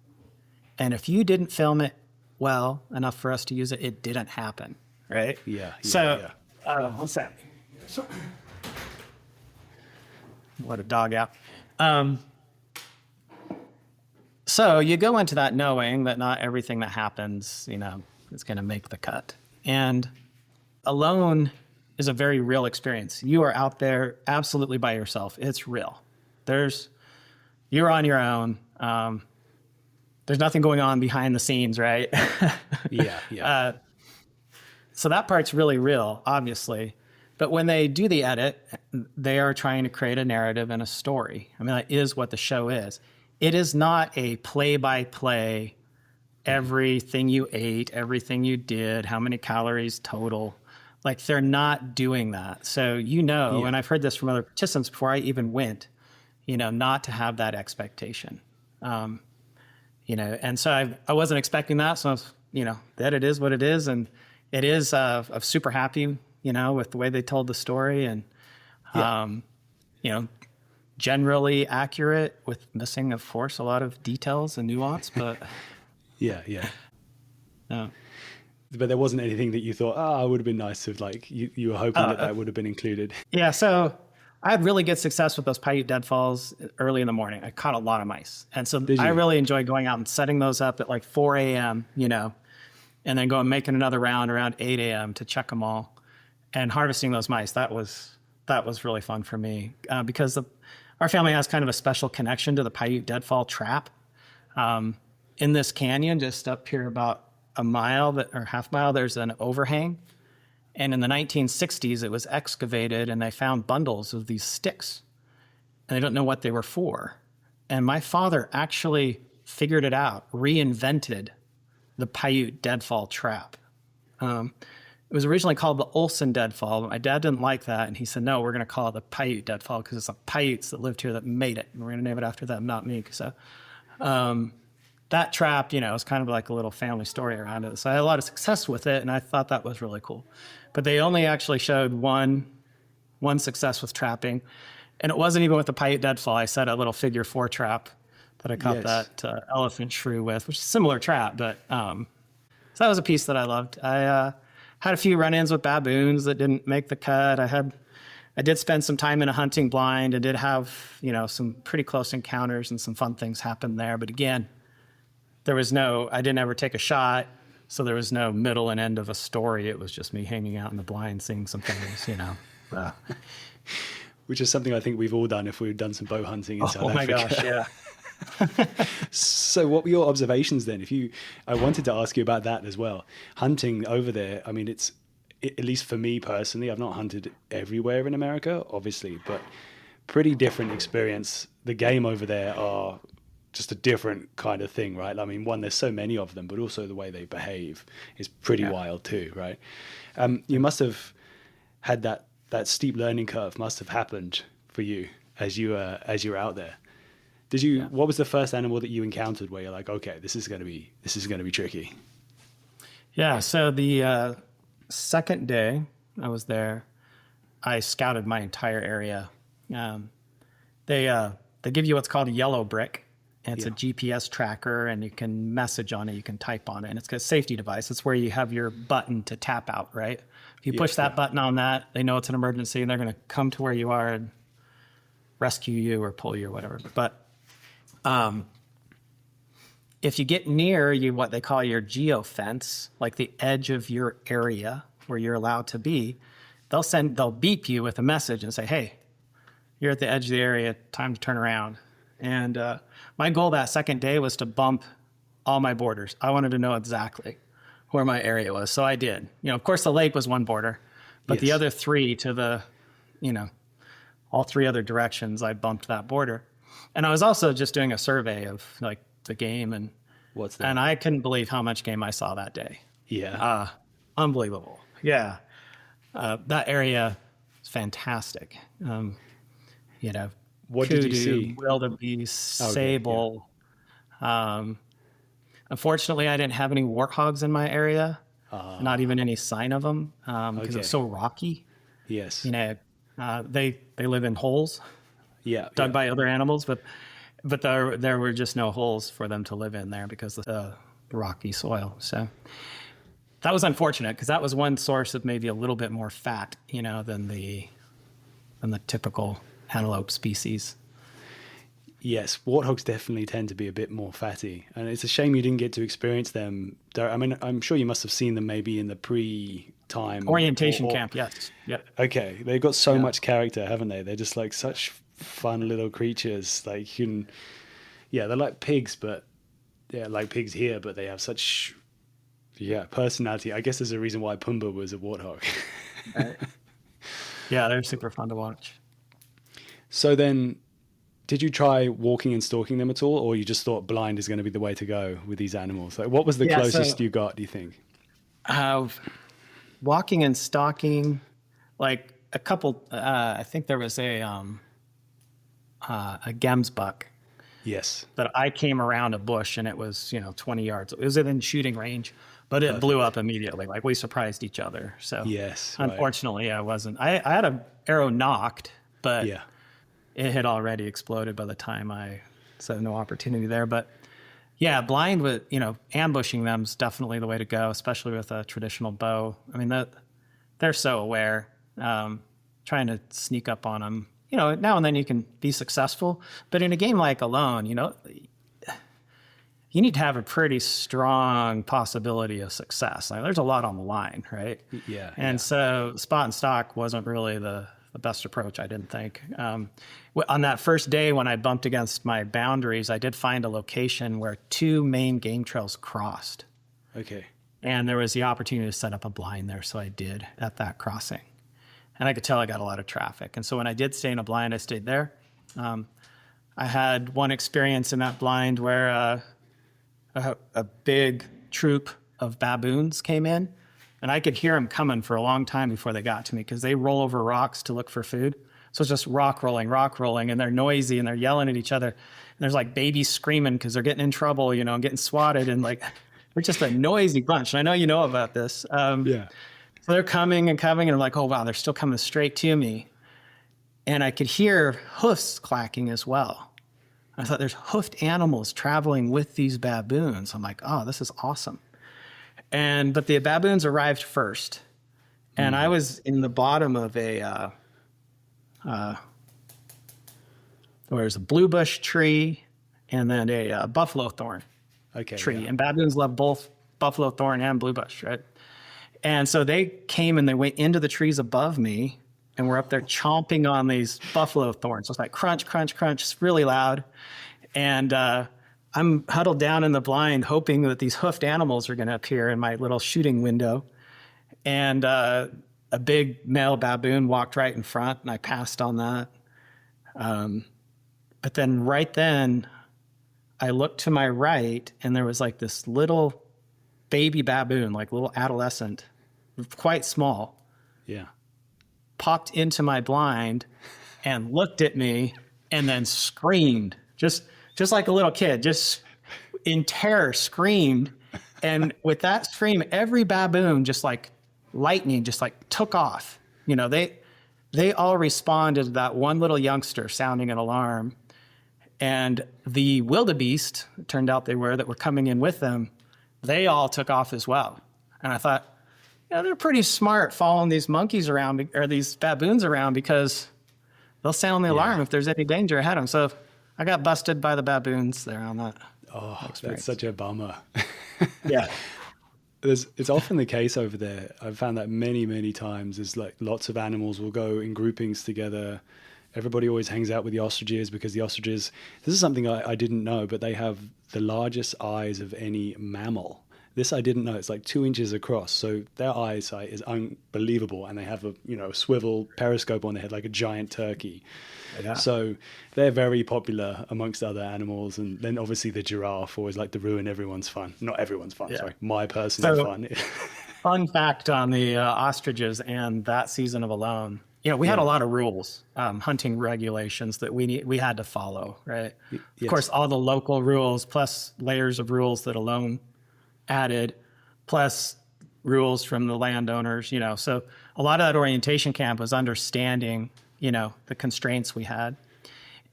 And if you didn't film it well enough for us to use it, it didn't happen, right? What's that? What a dog app. So you go into that knowing that not everything that happens, is going to make the cut. And alone is a very real experience. You are out there absolutely by yourself. It's real. You're on your own. There's nothing going on behind the scenes, right? Yeah. So that part's really real, obviously. But when they do the edit, they are trying to create a narrative and a story. I mean, that is what the show is. It is not a play-by-play, everything you ate, everything you did, how many calories total. Like, they're not doing that. So, and I've heard this from other participants before I even went, not to have that expectation. And so I wasn't expecting that. So, that it is what it is. And it is, I'm super happy, with the way they told the story and, generally accurate with missing, of course, a lot of details and nuance, but. Yeah. No. But there wasn't anything that you thought, it would have been nice if like you were hoping that would have been included. Yeah. So I had really good success with those Paiute deadfalls early in the morning. I caught a lot of mice. And so I really enjoyed going out and setting those up at like 4 a.m., and then going making another round around 8 a.m. to check them all and harvesting those mice. That was really fun for me because our family has kind of a special connection to the Paiute deadfall trap. In this canyon, just up here about a mile or half mile, there's an overhang. And in the 1960s, it was excavated and they found bundles of these sticks. And they don't know what they were for. And my father actually figured it out, reinvented the Paiute deadfall trap. It was originally called the Olsen deadfall, but my dad didn't like that. And he said, no, we're going to call it the Paiute deadfall because it's the Paiutes that lived here that made it. And we're going to name it after them, not me. So that trap, is kind of like a little family story around it. So I had a lot of success with it, and I thought that was really cool. But they only actually showed one success with trapping, and it wasn't even with the Paiute deadfall. I set a little figure 4 trap that I caught that elephant shrew with, which is a similar trap, but so that was a piece that I loved. I had a few run-ins with baboons that didn't make the cut. I did spend some time in a hunting blind. I did have, some pretty close encounters and some fun things happened there. But again, I didn't ever take a shot, so there was no middle and end of a story. It was just me hanging out in the blind, seeing some things, Which is something I think we've all done if we've done some bow hunting in South Africa. Oh my gosh, yeah. So what were your observations then? I wanted to ask you about that as well. Hunting over there, I mean, at least for me personally, I've not hunted everywhere in America, obviously, but pretty different experience. The game over there are just a different kind of thing, right? I mean, one, there's so many of them, but also the way they behave is pretty wild too, right? You must have had that steep learning curve must have happened for you as you were out there. What was the first animal that you encountered where you're like, okay, this is going to be tricky? Yeah. So the second day I was there, I scouted my entire area. They give you what's called a yellow brick. And it's a GPS tracker, and you can message on it, you can type on it, and it's a safety device. It's where you have your button to tap out, right? If you push that button on that, they know it's an emergency, and they're going to come to where you are and rescue you or pull you or whatever. But if you get near what they call your geofence, like the edge of your area where you're allowed to be, they'll beep you with a message and say, hey, you're at the edge of the area, time to turn around. And my goal that second day was to bump all my borders. I wanted to know exactly where my area was. So I did. Of course, the lake was one border, but the other 3 to the, all 3 other directions, I bumped that border. And I was also just doing a survey of like the game. And what's that? And I couldn't believe how much game I saw that day. Yeah. Unbelievable. Yeah. That area is fantastic. What did you see? Wildebeest, sable. Yeah. Unfortunately, I didn't have any warthogs in my area. Not even any sign of them because it's so rocky. Yes. They live in holes. Dug by other animals, but there were just no holes for them to live in there because of the rocky soil. So that was unfortunate because that was one source of maybe a little bit more fat, than the typical antelope species. Yes, warthogs definitely tend to be a bit more fatty, and it's a shame you didn't get to experience them. I mean, I'm sure you must have seen them maybe in the pre-time orientation camp. Yes. Yeah. Okay, they've got so much character, haven't they? They're just like such fun little creatures. Like they're like pigs, but like pigs here, but they have such personality. I guess there's a reason why Pumbaa was a warthog. Right. Yeah, they're super fun to watch. So then, did you try walking and stalking them at all, or you just thought blind is going to be the way to go with these animals? Like, what was the closest you got, do you think? Walking and stalking, like a couple, I think there was a gemsbuck. Yes. That I came around a bush and it was, 20 yards. It was within shooting range, but it blew up immediately. Like we surprised each other. So yes, unfortunately I wasn't, I had an arrow knocked, but it had already exploded by the time so no opportunity there. But Yeah, blind with, ambushing them is definitely the way to go, especially with a traditional bow. I mean, they're so aware. Trying to sneak up on them, now and then you can be successful. But in a game like Alone, you need to have a pretty strong possibility of success. Like, there's a lot on the line, right? Yeah. And so spot and stock wasn't really the best approach, I didn't think. On that first day when I bumped against my boundaries, I did find a location where 2 main game trails crossed. Okay. And there was the opportunity to set up a blind there, so I did at that crossing. And I could tell I got a lot of traffic. And so when I did stay in a blind, I stayed there. I had one experience in that blind where a big troop of baboons came in, and I could hear them coming for a long time before they got to me, because they roll over rocks to look for food. So it's just rock rolling, and they're noisy, and they're yelling at each other. And there's like babies screaming because they're getting in trouble, and getting swatted, and like we're just a noisy bunch. And I know you know about this. Yeah. So they're coming, and I'm like, oh, wow, they're still coming straight to me. And I could hear hoofs clacking as well. I thought, there's hoofed animals traveling with these baboons. I'm like, oh, this is awesome. But the baboons arrived first. And I was in the bottom of there's a blue bush tree and then a buffalo thorn tree. Yeah. And baboons love both buffalo thorn and blue bush, right? And so they came and they went into the trees above me, and we're up there chomping on these buffalo thorns. So it's like crunch, crunch, crunch. It's really loud. And I'm huddled down in the blind, hoping that these hoofed animals are going to appear in my little shooting window. And a big male baboon walked right in front, and I passed on that. But then right then, I looked to my right, and there was like this little baby baboon, like little adolescent, quite small. Yeah. Popped into my blind and looked at me and then screamed, just like a little kid, just in terror screamed. And with that scream, every baboon, just like lightning, just like took off. They all responded to that one little youngster sounding an alarm. And the wildebeest, it turned out that were coming in with them, they all took off as well. And I thought, they're pretty smart following these monkeys around, or these baboons around, because they'll sound the alarm if there's any danger ahead of them. So I got busted by the baboons there on that. Oh, experience. That's such a bummer. Yeah. It's often the case over there. I've found that many, many times. There's like lots of animals will go in groupings together. Everybody always hangs out with the ostriches, because the ostriches, this is something I didn't know, but they have the largest eyes of any mammal. This I didn't know. It's like 2 inches across. So their eyesight is unbelievable. And they have a swivel periscope on their head like a giant turkey. Yeah. So they're very popular amongst other animals. And then obviously the giraffe always like to ruin everyone's fun. Not everyone's fun, sorry. My personal fun. Fun fact on the ostriches and that season of Alone. We had a lot of rules, hunting regulations that we had to follow, right? Yes. Of course, all the local rules, plus layers of rules that Alone added, plus rules from the landowners, So a lot of that orientation camp was understanding, the constraints we had.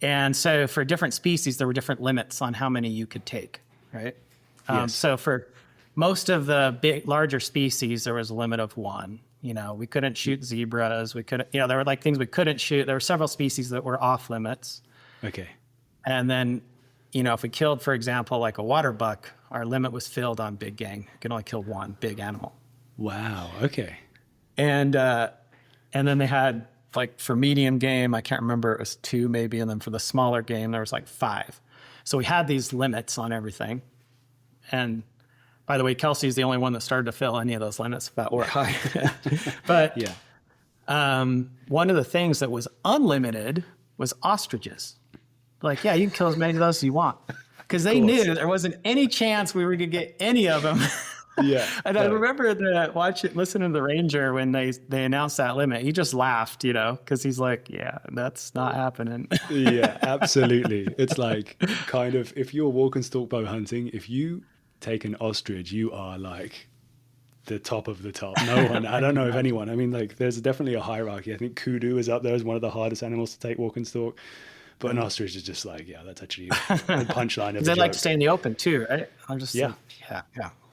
And so for different species, there were different limits on how many you could take, right? Yes. So for most of the larger species, there was a limit of 1. We couldn't shoot zebras. We couldn't, there were like things we couldn't shoot. There were several species that were off limits. Okay. And then, if we killed, for example, like a water buck, our limit was filled on big game. You could only kill 1 big animal. Wow. Okay. And then they had, like, for medium game, I can't remember, it was 2 maybe. And then for the smaller game, there was like 5. So we had these limits on everything. And by the way, Kelsey's the only one that started to fill any of those limits that were high. But one of the things that was unlimited was ostriches. Like, you can kill as many of those as you want. Because they knew there wasn't any chance we were going to get any of them. Yeah. And I remember listening to the ranger when they announced that limit. He just laughed, because he's like, that's not happening. Yeah, absolutely. It's like kind of, if you're walk and stalk bow hunting, if you take an ostrich, you are like the top of the top. No one, I don't know if anyone, I mean, like there's definitely a hierarchy. I think kudu is up there as one of the hardest animals to take walk and stalk. But an ostrich is just like, yeah, that's actually the punchline of the They joke. like to stay in the open too, right? I'm just Yeah.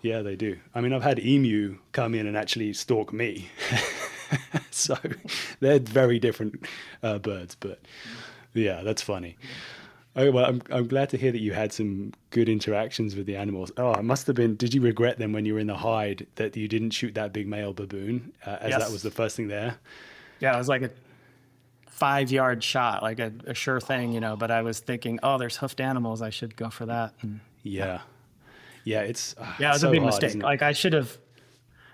Yeah, they do. I mean, I've had emu come in and actually stalk me. So they're very different birds, but yeah, that's funny. Oh, well, I'm glad to hear that you had some good interactions with the animals. Oh, it must have been, did you regret then when you were in the hide that you didn't shoot that big male baboon as Yes. that was the first thing there? Yeah, it was like a 5-yard shot, like a sure thing, but I was thinking, oh, there's hoofed animals. I should go for that. And, Yeah. Yeah, it's it was so a big hard, mistake. isn't it? Like I should have,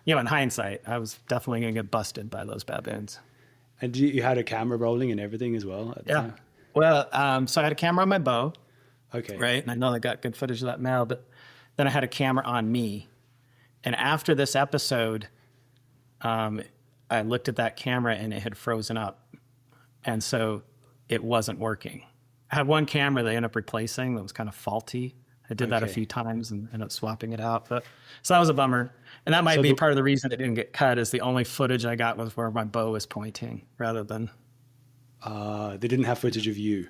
in hindsight, I was definitely going to get busted by those baboons. And you had a camera rolling and everything as well? At the time? Well, so I had a camera on my bow. Okay. Right. And I know I got good footage of that male, but then I had a camera on me. And after this episode, I looked at that camera and it had frozen up. And so it wasn't working. I had one camera they ended up replacing that was kind of faulty. I did that a few times and ended up swapping it out. But so that was a bummer. And that might be part of the reason it didn't get cut, is the only footage I got was where my bow was pointing rather than. They didn't have footage of you.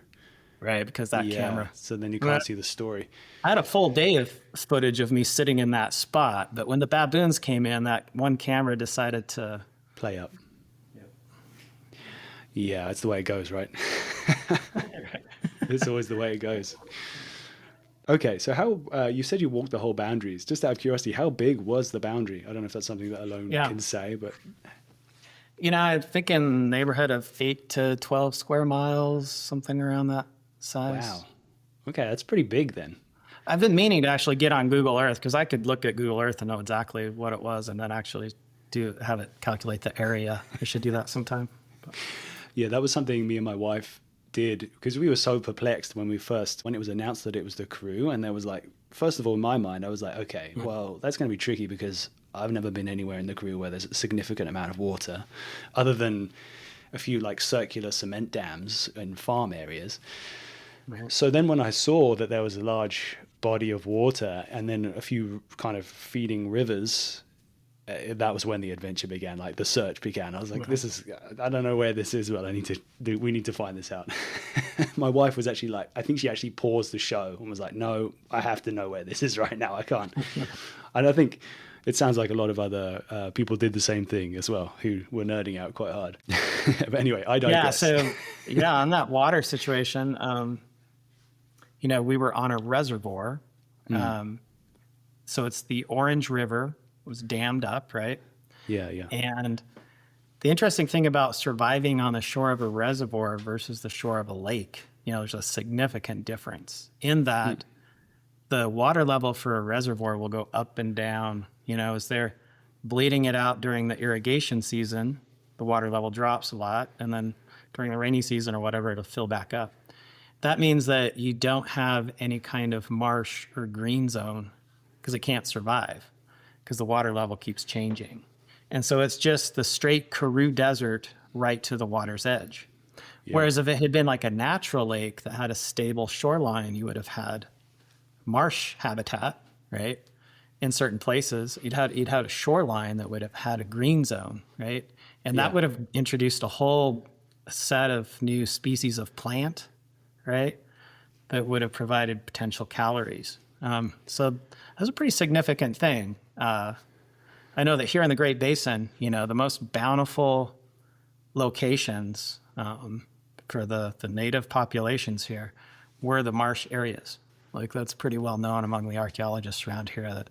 Right, because that camera. So then you can't see the story. I had a full day of footage of me sitting in that spot, but when the baboons came in, that one camera decided to Play up. Yeah, that's the way it goes, right? It's always the way it goes. Okay, so how you said you walked the whole boundaries. Just out of curiosity, how big was the boundary? I don't know if that's something that Alone can say, but I think in the neighborhood of 8 to 12 square miles, something around that size. Wow. Okay, that's pretty big then. I've been meaning to actually get on Google Earth because I could look at Google Earth and know exactly what it was, and then actually have it calculate the area. I should do that sometime. Yeah, that was something me and my wife did because we were so perplexed when it was announced that it was the crew, and there was like, first of all, in my mind, I was like, okay, well, that's going to be tricky because I've never been anywhere in the crew where there's a significant amount of water, other than a few like circular cement dams in farm areas. Right. So then when I saw that there was a large body of water and then a few kind of feeding rivers, that was when the adventure began, like the search began. I was like, I don't know where this is, but we need to find this out. My wife was actually like, I think she actually paused the show and was like, no, I have to know where this is right now. I can't. And I think it sounds like a lot of other people did the same thing as well, who were nerding out quite hard. But anyway, I digress. Yeah, so on that water situation, we were on a reservoir. So it's the Orange River was dammed up, right? Yeah. And the interesting thing about surviving on the shore of a reservoir versus the shore of a lake, there's a significant difference in that the water level for a reservoir will go up and down. As they're bleeding it out during the irrigation season, the water level drops a lot, and then during the rainy season or whatever, it'll fill back up. That means that you don't have any kind of marsh or green zone because it can't survive because the water level keeps changing. And so it's just the straight Karoo Desert right to the water's edge. Yeah. Whereas if it had been like a natural lake that had a stable shoreline, you would have had marsh habitat, right? In certain places, you'd had a shoreline that would have had a green zone, right? And that would have introduced a whole set of new species of plant, right? That would have provided potential calories. So that was a pretty significant thing. I know that here in the Great Basin, the most bountiful locations for the native populations here were the marsh areas. Like that's pretty well known among the archaeologists around here that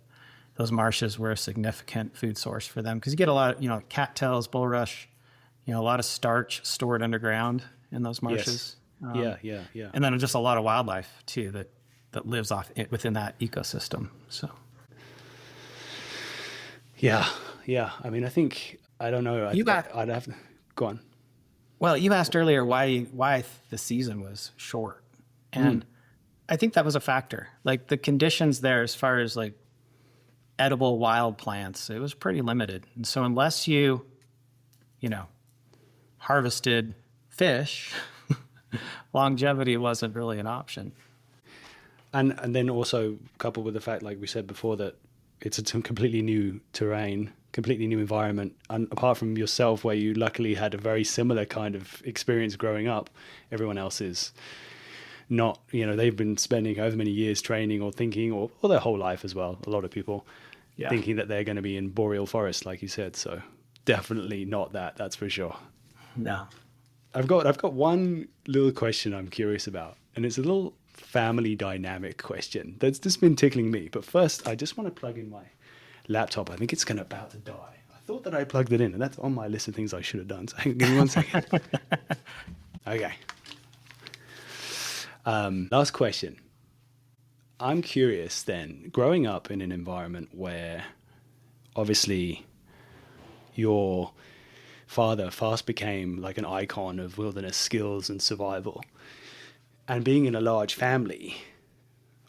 those marshes were a significant food source for them because you get a lot of, cattails, bulrush, a lot of starch stored underground in those marshes. Yes. Yeah. And then just a lot of wildlife too that lives within that ecosystem. So. Yeah. I mean, I don't know. I'd have to go on. Well, you asked earlier why the season was short, and I think that was a factor. Like the conditions there, as far as like edible wild plants, it was pretty limited. And so unless you harvested fish, longevity wasn't really an option. And then also coupled with the fact, like we said before, that it's a completely new terrain, completely new environment. And apart from yourself, where you luckily had a very similar kind of experience growing up, everyone else is not, they've been spending however many years training or thinking, or their whole life as well. A lot of people thinking that they're going to be in boreal forest, like you said. So definitely not that. That's for sure. No. I've got one little question I'm curious about, and it's a little family dynamic question that's just been tickling me. But first, I just want to plug in my laptop. I think it's about to die. I thought that I plugged it in, and that's on my list of things I should have done. So give me 1 second. Okay. Last question. I'm curious then, growing up in an environment where obviously your father fast became like an icon of wilderness skills and survival, and being in a large family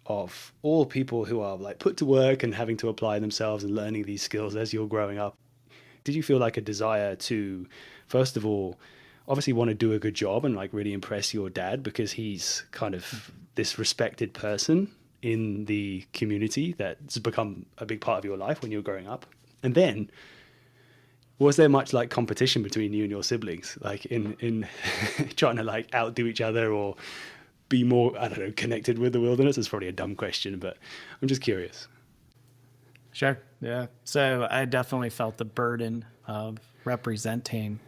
of all people who are like put to work and having to apply themselves and learning these skills as you're growing up, did you feel like a desire to, first of all, obviously want to do a good job and like really impress your dad because he's kind of this respected person in the community that's become a big part of your life when you were growing up? And then was there much like competition between you and your siblings, like in trying to like outdo each other or be more, I don't know, connected with the wilderness? It's probably a dumb question, but I'm just curious. Sure. Yeah. So I definitely felt the burden of representing,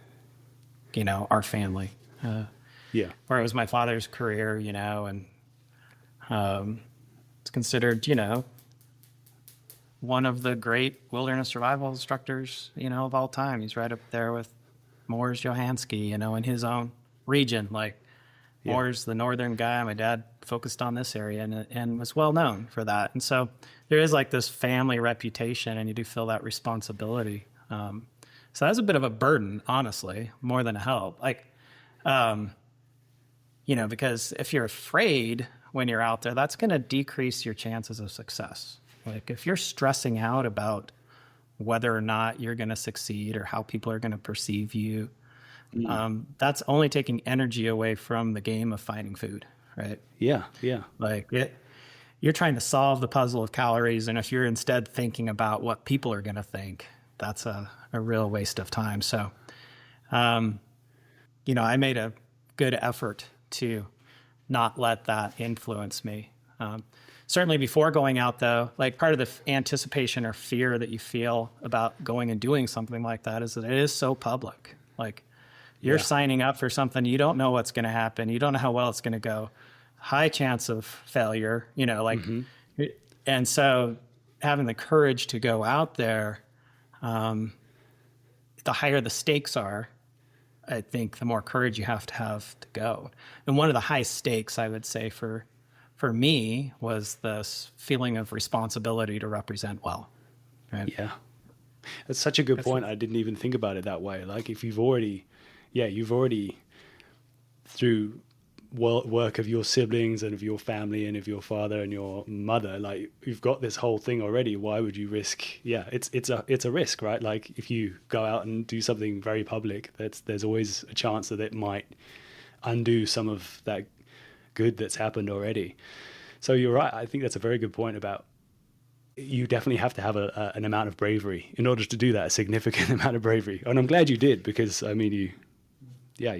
our family. Where it was my father's career, and it's considered, one of the great wilderness survival instructors, of all time. He's right up there with Mors Johansky, in his own region. Like Mors, the northern guy, my dad focused on this area and was well known for that. And so there is like this family reputation, and you do feel that responsibility. So that's a bit of a burden, honestly, more than a help. Like, because if you're afraid when you're out there, that's going to decrease your chances of success. Like if you're stressing out about whether or not you're going to succeed or how people are going to perceive you, that's only taking energy away from the game of finding food, right? Yeah. Like you're trying to solve the puzzle of calories, and if you're instead thinking about what people are going to think, that's a real waste of time. So, I made a good effort to not let that influence me. Certainly before going out, though, like part of the anticipation or fear that you feel about going and doing something like that is that it is so public. Like you're signing up for something, you don't know what's going to happen. You don't know how well it's going to go. High chance of failure, and so having the courage to go out there, the higher the stakes are, I think the more courage you have to go. And one of the high stakes, I would say, for me was this feeling of responsibility to represent well. Right? Yeah. That's such a good point. I didn't even think about it that way. Like if you've already through work of your siblings and of your family and of your father and your mother, like you've got this whole thing already. Why would you risk? Yeah, it's a risk, right? Like if you go out and do something very public, there's always a chance that it might undo some of that good that's happened already. So you're right. I think that's a very good point about you definitely have to have an amount of bravery in order to do that, a significant amount of bravery. And I'm glad you did, because I mean you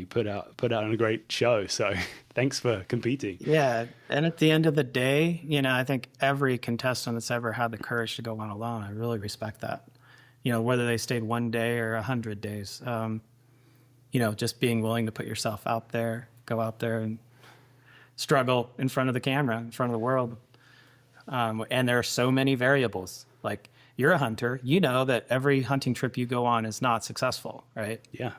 put out on a great show. So thanks for competing. Yeah. And at the end of the day, I think every contestant that's ever had the courage to go on alone, I really respect that. Whether they stayed 1 day or 100 days, just being willing to put yourself out there, go out there and struggle in front of the camera, in front of the world. And there are so many variables. Like you're a hunter, that every hunting trip you go on is not successful, right? Yeah.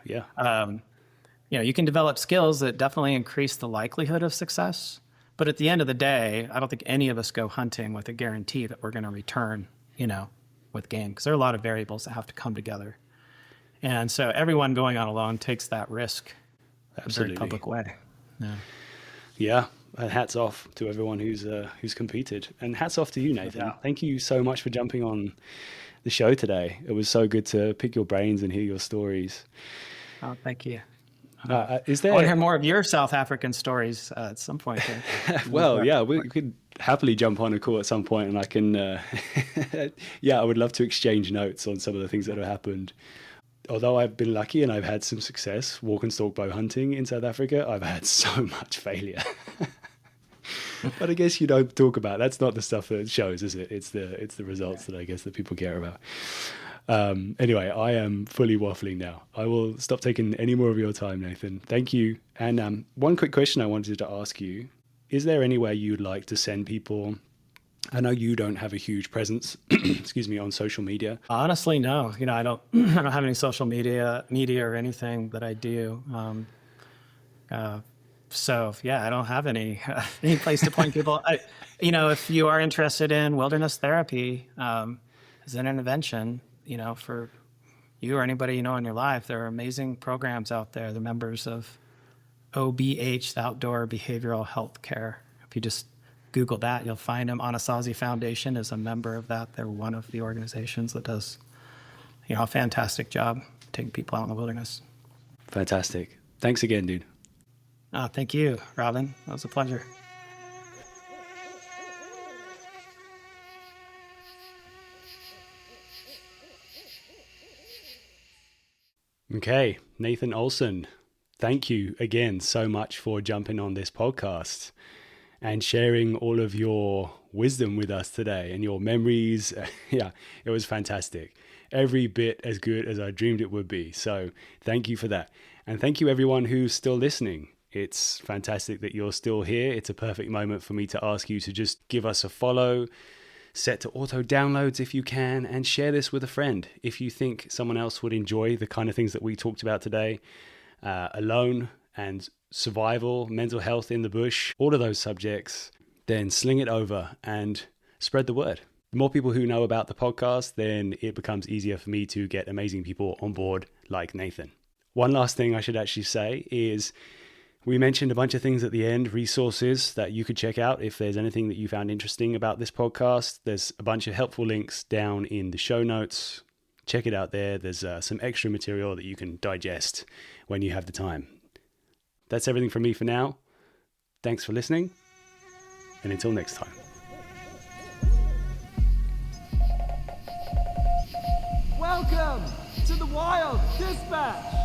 You can develop skills that definitely increase the likelihood of success. But at the end of the day, I don't think any of us go hunting with a guarantee that we're going to return, with game, because there are a lot of variables that have to come together. And so everyone going on alone takes that risk in a very public way. Yeah. And hats off to everyone who's competed. And hats off to you, Nathan. Yeah. Thank you so much for jumping on the show today. It was so good to pick your brains and hear your stories. Oh, thank you. Is there? I want to hear more of your South African stories at some point. Well, yeah, we could happily jump on a call at some point, and I can. I would love to exchange notes on some of the things that have happened. Although I've been lucky and I've had some success walk and stalk bow hunting in South Africa, I've had so much failure. But I guess you don't talk about, that's not the stuff that shows, is it? It's the results that I guess that people care about. Anyway, I am fully waffling now. I will stop taking any more of your time, Nathan. Thank you. And one quick question I wanted to ask you. Is there anywhere you'd like to send people? I know you don't have a huge presence, excuse me, on social media. Honestly, no. I don't have any social media or anything that I do. So yeah, I don't have any place to point people. If you are interested in wilderness therapy as an intervention, for you or anybody in your life, there are amazing programs out there. The members of OBH, the Outdoor Behavioral Health Care. If you just Google that, you'll find them. Anasazi Foundation is a member of that. They're one of the organizations that does, a fantastic job taking people out in the wilderness. Fantastic. Thanks again, dude. Thank you, Robin. That was a pleasure. Okay, Nathan Olsen, thank you again so much for jumping on this podcast and sharing all of your wisdom with us today and your memories. Yeah, it was fantastic. Every bit as good as I dreamed it would be. So thank you for that. And thank you everyone who's still listening. It's fantastic that you're still here. It's a perfect moment for me to ask you to just give us a follow, set to auto downloads if you can, and share this with a friend. If you think someone else would enjoy the kind of things that we talked about today, alone and survival, mental health in the bush, all of those subjects, then sling it over and spread the word. The more people who know about the podcast, then it becomes easier for me to get amazing people on board like Nathan. One last thing I should actually say is we mentioned a bunch of things at the end, resources that you could check out if there's anything that you found interesting about this podcast. There's a bunch of helpful links down in the show notes. Check it out there. There's some extra material that you can digest when you have the time. That's everything from me for now. Thanks for listening, and until next time. Welcome to the Wild Dispatch.